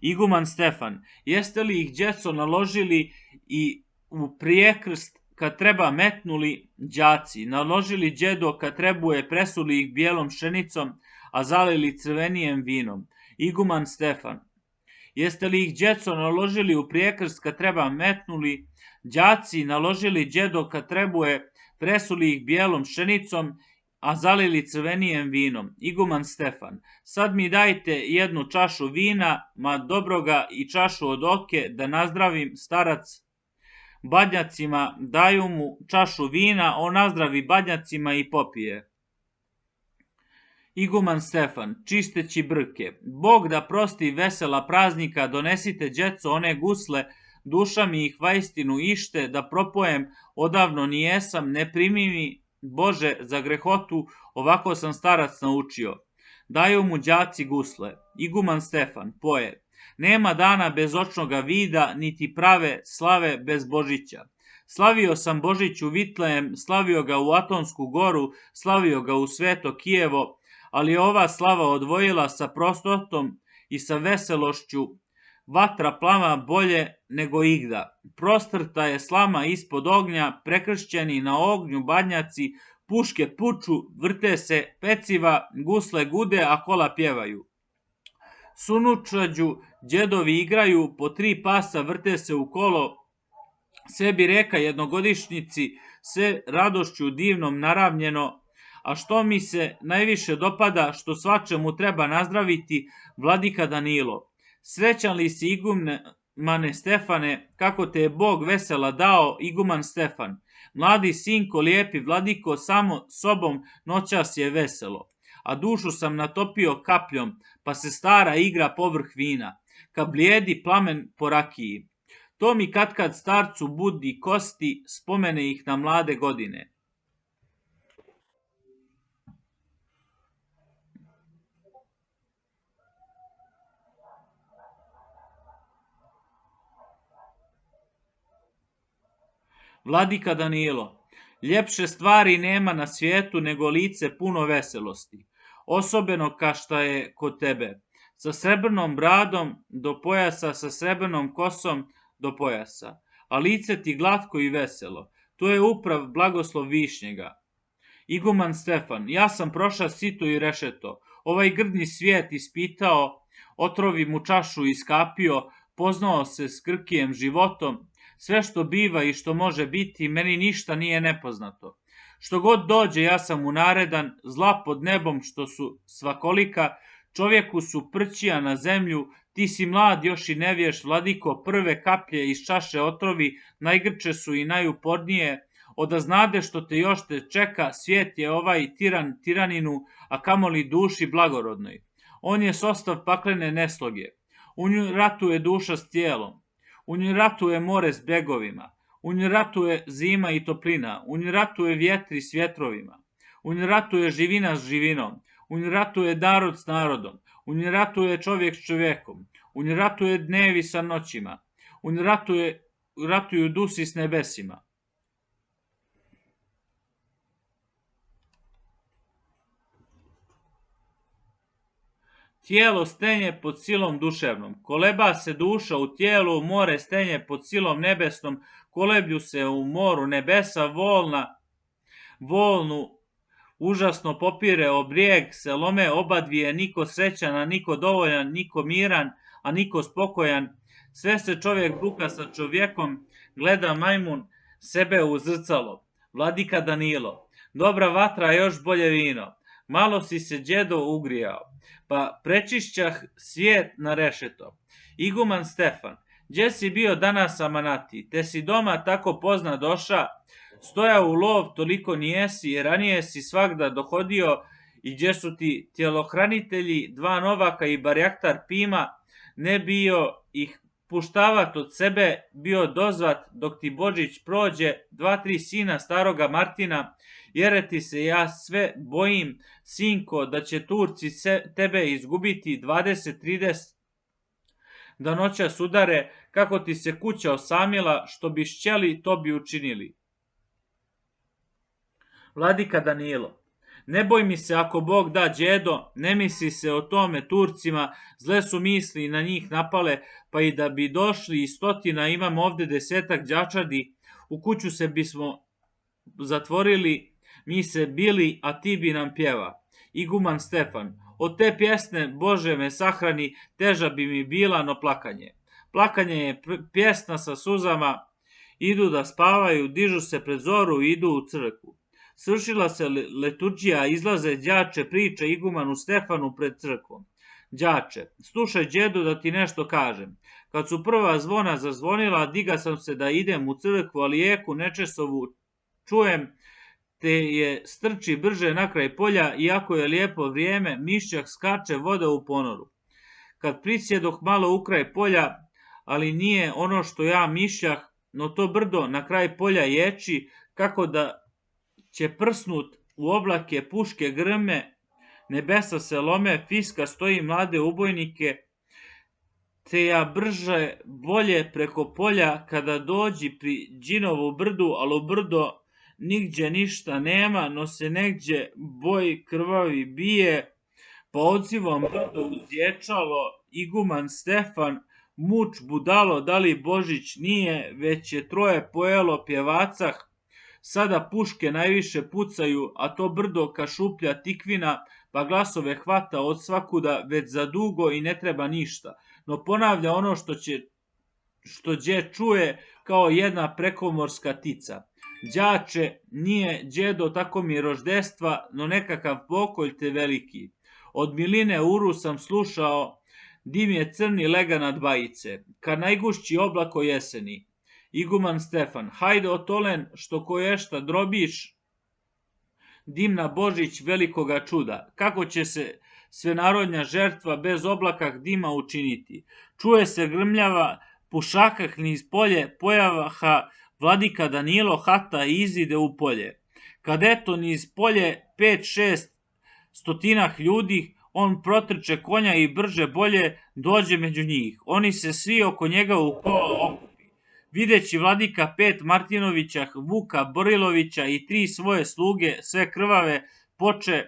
Speaker 1: Iguman Stefan, jeste li ih djeco naložili i u prijekrst kad treba metnuli? Đaci, naložili djedo kad trebuje, presuli ih bijelom pšenicom, a zalili crvenijem vinom. Iguman Stefan, jeste li ih djeco naložili u prijekrst kad treba metnuli? Đaci, naložili djedo kad trebuje, presuli ih bijelom pšenicom, a zalili crvenijem vinom. Iguman Stefan, sad mi dajte jednu čašu vina, ma dobroga, i čašu od oke, da nazdravim starac badnjacima, daju mu čašu vina, on nazdravi badnjacima i popije. Iguman Stefan, čisteći brke, Bog da prosti vesela praznika, donesite djeco one gusle, duša mi ih vaistinu ište, da propojem odavno nijesam, ne primi mi Bože za grehotu, ovako sam starac naučio. Daju mu đaci gusle. Iguman Stefan poje: nema dana bez očnoga vida, niti prave slave bez Božića. Slavio sam Božić u Vitlejem, slavio ga u Atonsku goru, slavio ga u Sveto Kijevo, ali je ova slava odvojila sa prostotom i sa veselošću. Vatra plama bolje nego igda. Prostrta je slama ispod ognja, prekršćeni na ognju badnjaci, puške puču, vrte se peciva, gusle gude, a kola pjevaju. Sunučađu đedovi igraju, po 3 pasa vrte se u kolo, sve bi reka jednogodišnjici, sve radošću divnom naravnjeno, a što mi se najviše dopada, što svačemu treba nazdraviti, vladika Danilo. Srećan li si igumane Stefane, kako te je Bog vesela dao, iguman Stefan. Mladi sinko, lijepi vladiko, samo sobom noćas je veselo. A dušu sam natopio kapljom, pa se stara igra povrh vina, ka blijedi plamen po rakiji. To mi katkad starcu budi kosti, spomene ih na mlade godine. Vladika Danilo: ljepše stvari nema na svijetu nego lice puno veselosti, osobeno ka šta je kod tebe, sa srebrnom bradom do pojasa, sa srebrnom kosom do pojasa, a lice ti glatko i veselo, to je uprav blagoslov višnjega. Iguman Stefan: ja sam prošao sito i rešeto, ovaj grdni svijet ispitao, otrovi mu čašu iskapio, poznao se s Krkijem životom, sve što biva i što može biti, meni ništa nije nepoznato. Što god dođe, ja sam mu naredan, zla pod nebom što su svakolika, čovjeku su prćija na zemlju, ti si mlad još i ne vješ, vladiko, prve kaplje iz čaše otrovi, najgrče su i najupornije, oda znade što te još te čeka, svijet je ovaj tiran tiraninu, a kamoli duši blagorodnoj. On je sostav paklene nesloge, u nju ratuje duša s tijelom, u nju ratuje more s bregovima, u nju ratuje zima i toplina, u nju ratuje vjetri s vjetrovima, u nju ratuje živina s živinom, u nju ratuje narod s narodom, u nju ratuje čovjek s čovjekom, u nju ratuje dnevi sa noćima, u nju ratuju dusi s nebesima. Tijelo stenje pod silom duševnom, koleba se duša u tijelu, more stenje pod silom nebesnom, koleblju se u moru nebesa, volnu užasno popire o brijeg, se lome obadvije, niko srećan, a niko dovoljan, niko miran, a niko spokojan, sve se čovjek bruka sa čovjekom, gleda majmun sebe u zrcalo. Vladika Danilo: dobra vatra, još bolje vino, malo si se đedo ugrijao, pa prečišćah svijet na rešeto. Iguman Stefan: gdje si bio danas amanati, te si doma tako pozna doša, stoja u lov toliko nijesi, ranije si svagda dohodio, i gdje su ti tjelohranitelji, 2 novaka i barjaktar pima, ne bio ih puštavat od sebe, bio dozvat dok ti Božić prođe, 2-3 sina staroga Martina, jer ti se ja sve bojim, sinko, da će Turci tebe izgubiti 20-30, da noćas udare, kako ti se kuća osamila, što bi šćeli, to bi učinili. Vladika Danilo: ne boj mi se ako Bog da, đedo, ne misli se o tome Turcima, zle su misli na njih napale, pa i da bi došli i 100, imam ovde 10 đačadi, u kuću se bismo zatvorili, mi se bili, a ti bi nam pjeva. Iguman Stefan: od te pjesne, Bože me sahrani, teža bi mi bila no plakanje. Plakanje je pjesna sa suzama, idu da spavaju, dižu se pred zoru i idu u crkvu. Svršila se leturđija, izlaze đače, priča igumanu Stefanu pred crkvom. Đače: slušaj đedo da ti nešto kažem. Kad su prva zvona zazvonila, diga sam se da idem u crkvu, ali jeku nečesovu čujem, te je strči brže na kraj polja, iako je lijepo vrijeme, mišćak skače, voda u ponoru. Kad prisjedoh malo u kraj polja, ali nije ono što ja mišljah, no to brdo na kraj polja ječi, kako da će prsnut u oblake, puške grme, nebesa se lome, Fiska stoji mlade ubojnike, te ja brže bolje preko polja, kada dođi pri Đinovu brdu, alo brdo nigđe ništa nema, no se negđe boj krvavi bije, pa odzivom brdo uzdječalo iguman Stefan, muč budalo, da li Božić nije, već je troje pojelo pjevacah, sada puške najviše pucaju, a to brdo kašuplja tikvina, pa glasove hvata od svakuda već za dugo i ne treba ništa, no ponavlja ono što đe čuje kao jedna prekomorska tica. Đače, nije đedo tako mi roždestva, no nekakav pokolj te veliki. Od miline uru sam slušao, dim je crni lega nad bajice, kad najgušći oblako jeseni. Iguman Stefan, hajde otolen što koješta drobiš, dim na Božić velikoga čuda, kako će se svenarodnja žrtva bez oblakah dima učiniti. Čuje se grmljava pušakah niz polje, pojavaha vladika Danilo hata i izide u polje. Kad eto niz polje 5-6 stotinah ljudi, on protrče konja i brže bolje dođe među njih. Oni se svi oko njega u kolo okupi. Videći vladika Pet Martinovića, Vuka Borilovića i 3 svoje sluge, sve krvave, poče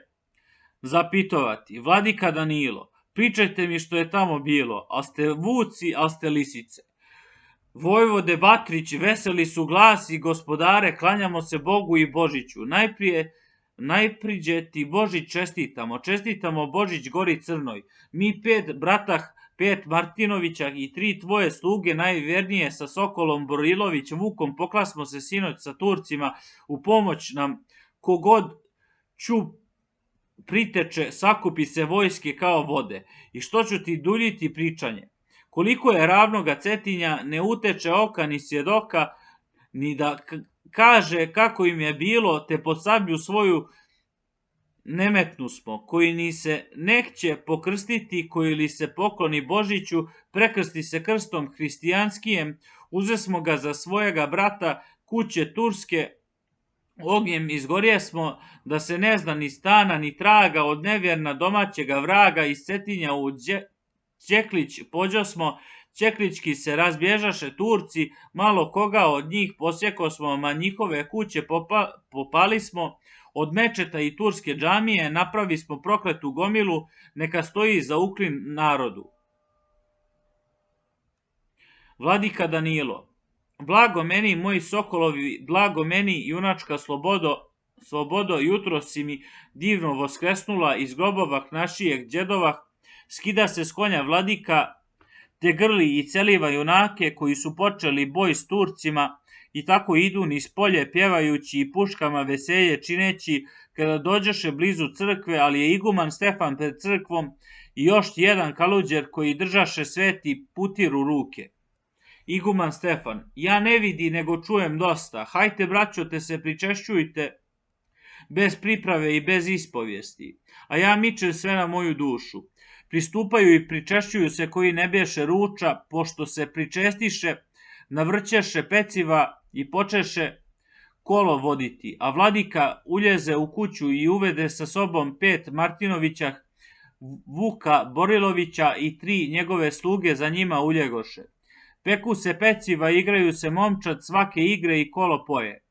Speaker 1: zapitovati. Vladika Danilo, pričajte mi što je tamo bilo, al ste vuci, al ste lisice. Vojvode Batrić, veseli su glasi, gospodare, klanjamo se Bogu i Božiću. Najpriđe ti Božić čestitamo Božić gori crnoj. Mi 5 bratah, Pet Martinovića i 3 tvoje sluge najvernije sa Sokolom Borilović, Vukom, poklasmo se sinoć sa Turcima, u pomoć nam kogod priteče, sakupi se vojske kao vode. I što ću ti duljiti pričanje? Koliko je ravnoga Cetinja, ne uteče oka ni svjedoka, ni da kaže kako im je bilo, te pod sablju svoju nemetnu smo, koji ni se nehće pokrstiti, koji li se pokloni Božiću, prekrsti se krstom hristijanskijem, uze smo ga za svojega brata, kuće turske, ognjem izgorje smo, da se ne zna ni stana, ni traga od nevjerna domaćega vraga, iz Cetinja u Čeklić pođo smo, Čeklički se razbježaše Turci, malo koga od njih posjeko smo, ma njihove kuće popali smo, od mečeta i turske džamije napravi smo prokletu gomilu, neka stoji za uklin narodu. Vladika Danilo, blago meni moji sokolovi, blago meni junačka slobodo, jutro si mi divno voskresnula iz grobovah našijeg džedovah, skida se s konja vladika, te grli i celiva junake koji su počeli boj s Turcima i tako idu niz polje pjevajući i puškama veselje čineći, kada dođeše blizu crkve, ali je iguman Stefan pred crkvom i još jedan kaluđer koji držaše sveti putir u ruke. Iguman Stefan, ja ne vidi nego čujem dosta, hajte braćo te se pričešćujte bez priprave i bez ispovijesti, a ja mičem sve na moju dušu. Pristupaju i pričešćuju se koji ne bješe ruča, pošto se pričestiše, navrćeše peciva i počeše kolo voditi, a vladika uljeze u kuću i uvede sa sobom 5 Martinovića, Vuka Borilovića i 3 njegove sluge za njima uljegoše. Peku se peciva, igraju se momčad, svake igre i kolo poje.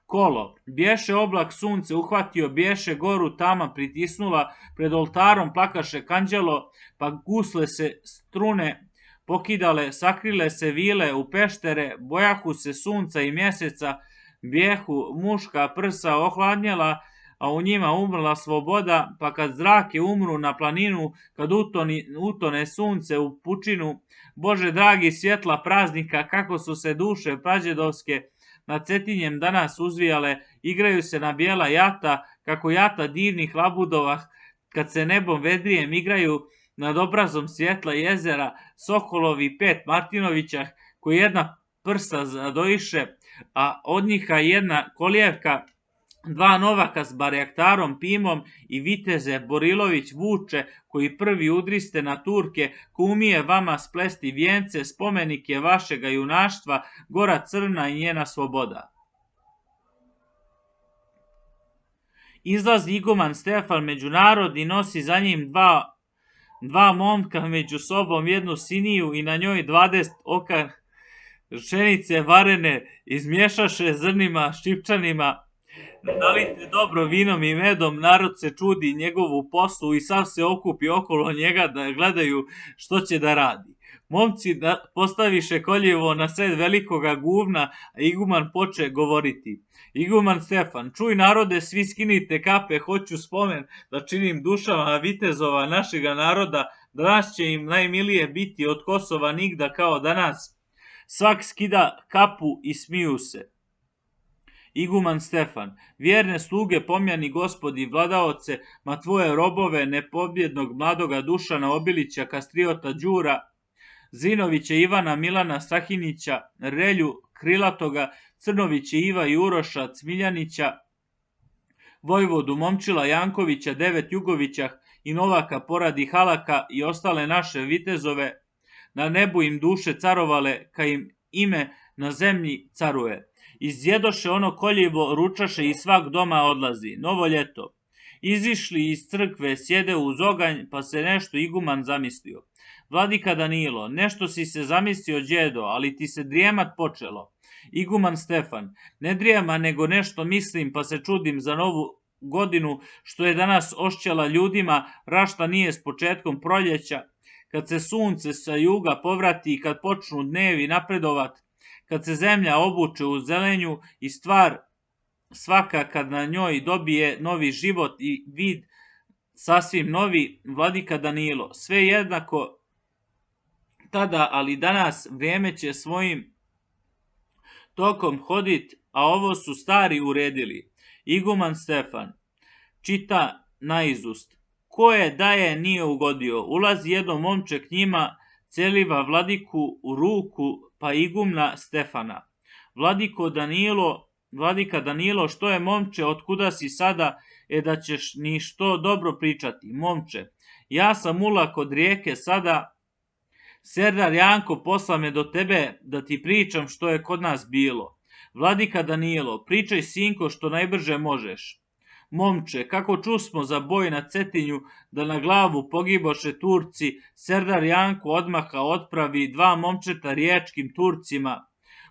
Speaker 1: Kolo, bješe oblak sunce uhvatio, bješe goru tama pritisnula, pred oltarom plakaše kanđelo, pa gusle se strune pokidale, sakrile se vile u peštere, bojahu se sunca i mjeseca, bjehu muška prsa ohladnjela, a u njima umrla sloboda, pa kad zrake umru na planinu, kad utone sunce u pučinu, Bože dragi svjetla praznika, kako su se duše prađedovske nad Cetinjem danas uzvijale, igraju se na bijela jata, kako jata divnih labudovah, kad se nebom vedrijem igraju nad obrazom svjetla jezera, sokolovi 5 Martinovića, koji jedna prsa zadojiše, a od njiha jedna kolijevka, 2 novaka s barjaktarom Pimom i viteze Borilović Vuče, koji prvi udriste na Turke, ko umije vama splesti vijence, spomenik je vašega junaštva, gora crna i njena sloboda. Izlazi iguman Stefan među narod i nosi za njim dva momka među sobom, jednu siniju i na njoj 20 oka pšenice varene, izmješaše zrnima ščipčanima, nalite dobro vinom i medom, narod se čudi njegovu poslu i sav se okupi okolo njega da gledaju što će da radi. Momci postaviše koljevo na sred velikoga guvna, a iguman poče govoriti. Iguman Stefan, čuj narode, svi skinite kape, hoću spomen da činim dušama vitezova našega naroda, danas će im najmilije biti od Kosova nigda kao danas. Svak skida kapu i smiju se. Iguman Stefan, vjerne sluge pomjani gospodi vladaoce, ma tvoje robove nepobjednog mladoga Dušana Obilića, Kastriota Đura, Zinovića Ivana, Milana Strahinića, Relju Krilatoga, Crnovića Iva i Uroša Cmiljanića, Vojvodu Momčila Jankovića, 9 Jugovića i Novaka poradi Halaka i ostale naše vitezove, na nebu im duše carovale, ka im ime na zemlji caruje. Izjedoše ono koljevo, ručaše i svak doma odlazi. Novo ljeto. Izišli iz crkve, sjede uz oganj, pa se nešto iguman zamislio. Vladika Danilo, nešto si se zamislio, đedo, ali ti se drijemat počelo. Iguman Stefan, ne drijema, nego nešto mislim, pa se čudim za novu godinu, što je danas ošćela ljudima, rašta nije s početkom proljeća, kad se sunce sa juga povrati i kad počnu dnevi napredovat, kad se zemlja obuče u zelenju i stvar svaka kad na njoj dobije novi život i vid sasvim novi, Vladika Danilo, sve jednako tada, ali danas vrijeme će svojim tokom hodit, a ovo su stari uredili. Iguman Stefan, čita naizust. Ko je da je nije ugodio, ulazi jedno momče k njima, celiva Vladiku u ruku, pa igumna Stefana. Vladika Danilo, što je momče, otkuda si sada, da ćeš ni što dobro pričati. Momče, ja sam ula kod rijeke sada, serdar Janko posla me do tebe da ti pričam što je kod nas bilo. Vladika Danilo, pričaj sinko što najbrže možeš. Momče, kako čusmo za boj na Cetinju, da na glavu pogiboše Turci, serdar Janko odmaha otpravi 2 momčeta riječkim Turcima.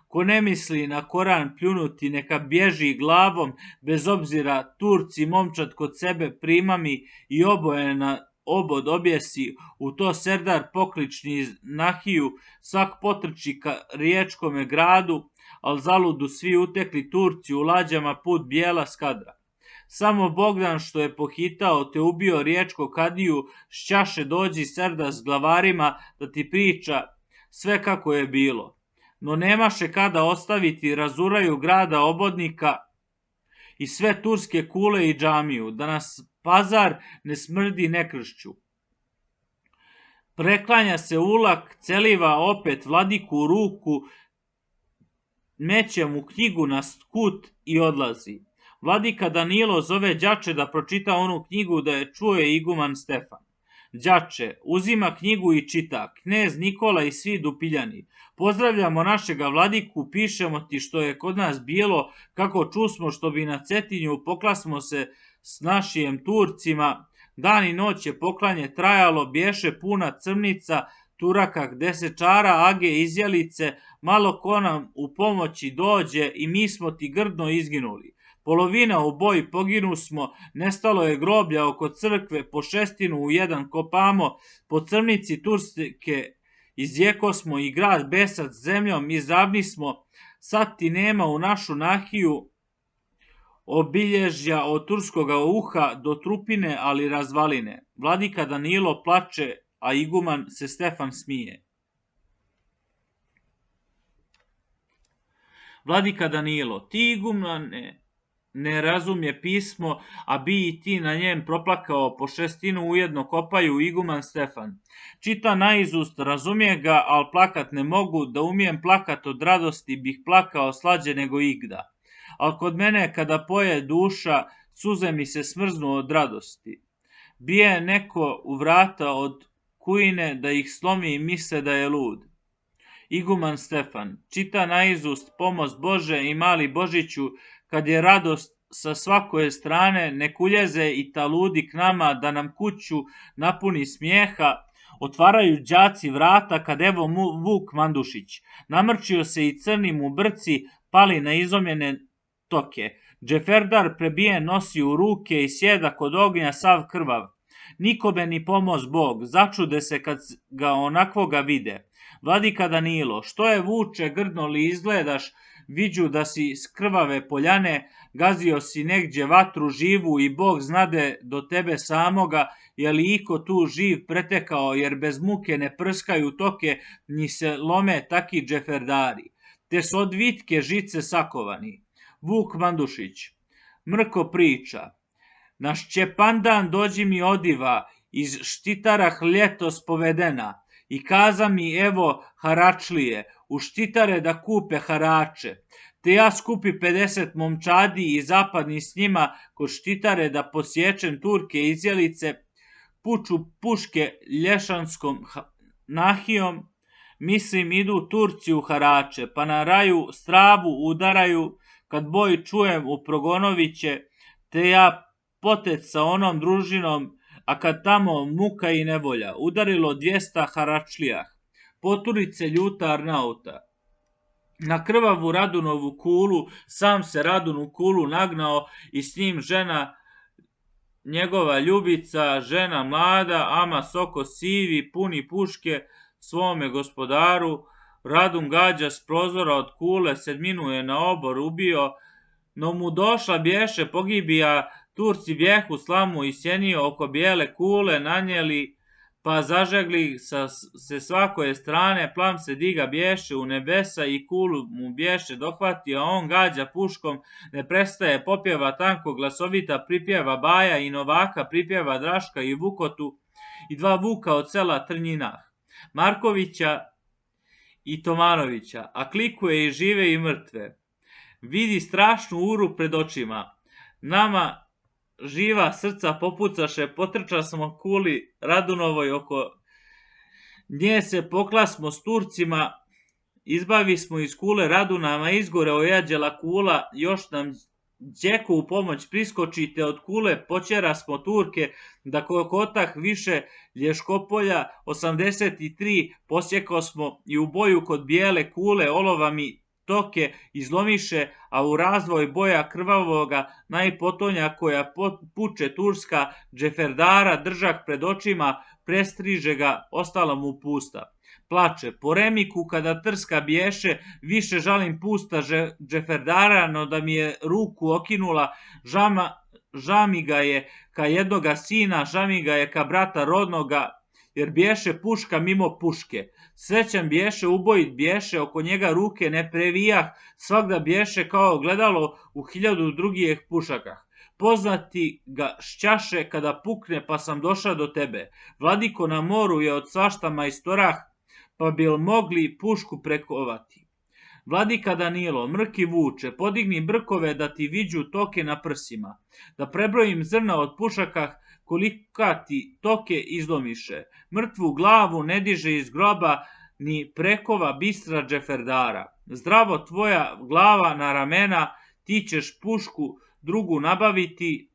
Speaker 1: Ko ne misli na Koran pljunuti, neka bježi glavom, bez obzira Turci momčad kod sebe primami i oboje na obod objesi, u to serdar poklični iz Nahiju, svak potrči ka riječkome gradu, al zaludu svi utekli Turci u lađama put bijela Skadra. Samo Bogdan što je pohitao te ubio riječko kadiju, šćaše dođi serda s glavarima da ti priča sve kako je bilo. No nemaše kada ostaviti, razuraju grada obodnika i sve turske kule i džamiju, da nas pazar ne smrdi nekršću. Preklanja se ulak, celiva opet Vladiku u ruku, meće mu knjigu na skut i odlazi. Vladika Danilo zove đače da pročita onu knjigu da je čuje iguman Stefan. Đače, uzima knjigu i čita, knez Nikola i svi Dupiljani. Pozdravljamo našega Vladiku, pišemo ti što je kod nas bilo, kako čusmo što bi na Cetinju, poklasmo se s našijem Turcima, dan i noć je poklanje trajalo, bješe puna crnica, Turaka desečara, age izjelice, malo ko nam u pomoći dođe i mi smo ti grdno izginuli. Polovina u boji poginu smo, nestalo je groblja oko crkve, po 6 u 1 kopamo, po crnici turske izjeko smo i grad besac zemljom izravni smo, sad ti nema u našu Nahiju obilježja od turskoga uha do trupine, ali razvaline. Vladika Danilo plače, a iguman se Stefan smije. Vladika Danilo, ti igumane ne razumije pismo, a bi i ti na njem proplakao, po 6 u 1 kopaju, iguman Stefan. Čita naizust, razumije ga, al plakat ne mogu, da umijem plakat od radosti, bih plakao slađe nego igda. Al kod mene kada poje duša, suze mi se smrznu od radosti. Bije neko u vrata od kujine da ih slomi i misle da je lud. Iguman Stefan, čita naizust, pomoz Bože i mali Božiću, kad je radost sa svake strane, nek uljeze i taludi k nama da nam kuću napuni smijeha. Otvaraju đaci vrata kad evo Vuk Mandušić. Namrčio se i crni mu brci pali na izomljene toke. Džeferdar prebijen nosi u ruke i sjeda kod ognja sav krvav. Nikome ni pomoz Bog, začude se kad ga onakvoga vide. Vladika Danilo, što je Vuče, grdno li izgledaš, viđu da si s krvave poljane, gazio si negdje vatru živu i Bog znade do tebe samoga, je li iko tu živ pretekao, jer bez muke ne prskaju toke, ni se lome taki džeferdari, te s od vitke žice sakovani. Vuk Mandušić, mrko priča, na Šćepandan dođi mi odiva, iz Štitarah ljetos povedena, i kaza mi evo haračlije, u Štitare da kupe harače, te ja skupi 50 momčadi i zapadni s njima kod Štitare da posječem Turke izjelice, puču puške lješanskom nahijom, mislim idu Turci u harače, pa na raju stravu udaraju, kad boj čujem u Progonoviće, te ja potec sa onom družinom, a kad tamo muka i nevolja, udarilo 200 haračlijah, poturice ljuta Arnauta. Na krvavu Radunovu kulu, sam se Radun u kulu nagnao i s njim žena njegova Ljubica, žena mlada, ama soko sivi, puni puške svome gospodaru. Radun gađa s prozora od kule, sedminu je na obor ubio, no mu došla bješe pogibija, Turci bjehu slamu i sjenio oko bijele kule nanijeli, pa zažegli se svakoje strane, plam se diga bješe u nebesa i kulu mu bješe dohvatio, a on gađa puškom, ne prestaje, popjeva tanko glasovita, pripjeva Baja i Novaka, pripjeva Draška i Vukotu i 2 Vuka od sela Trnjinah, Markovića i Tomanovića, a klikuje i žive i mrtve. Vidi strašnu uru pred očima. Nama živa srca popucaše, potrča smo kuli Radunovoj oko nje se poklasmo s Turcima, izbavi smo iz kule Radunama, izgore ojađela kula, još nam Đeko u pomoć priskočite, od kule počera smo Turke, da kokotah više Lješkopolja, 83 posjekao smo i u boju kod bijele kule olovami toke izlomiše, a u razvoj boja krvavoga najpotonja koja puče turska džeferdara držak pred očima, prestriže ga, ostala mu pusta. Plače, po remiku kada trska bješe, više žalim pusta džeferdara, no da mi je ruku okinula, žami ga je ka jednoga sina, žami ga je ka brata rodnoga, jer bješe puška mimo puške. Srećan bješe, ubojit bješe, oko njega ruke ne previjah, svakda bješe kao gledalo u 1000 drugih pušakah. Poznati ga šćaše kada pukne, pa sam došao do tebe. Vladiko, na moru je od svašta majstorah, pa bil mogli pušku prekovati. Vladika Danilo, mrki Vuče, podigni brkove da ti viđu toke na prsima, da prebrojim zrna od pušakah, kolika ti toke izlomiše. Mrtvu glavu ne diže iz groba, ni prekova bistra džeferdara. Zdravo tvoja glava na ramena, ti ćeš pušku drugu nabaviti,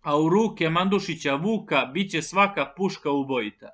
Speaker 1: a u ruke Mandušića Vuka biće svaka puška ubojita.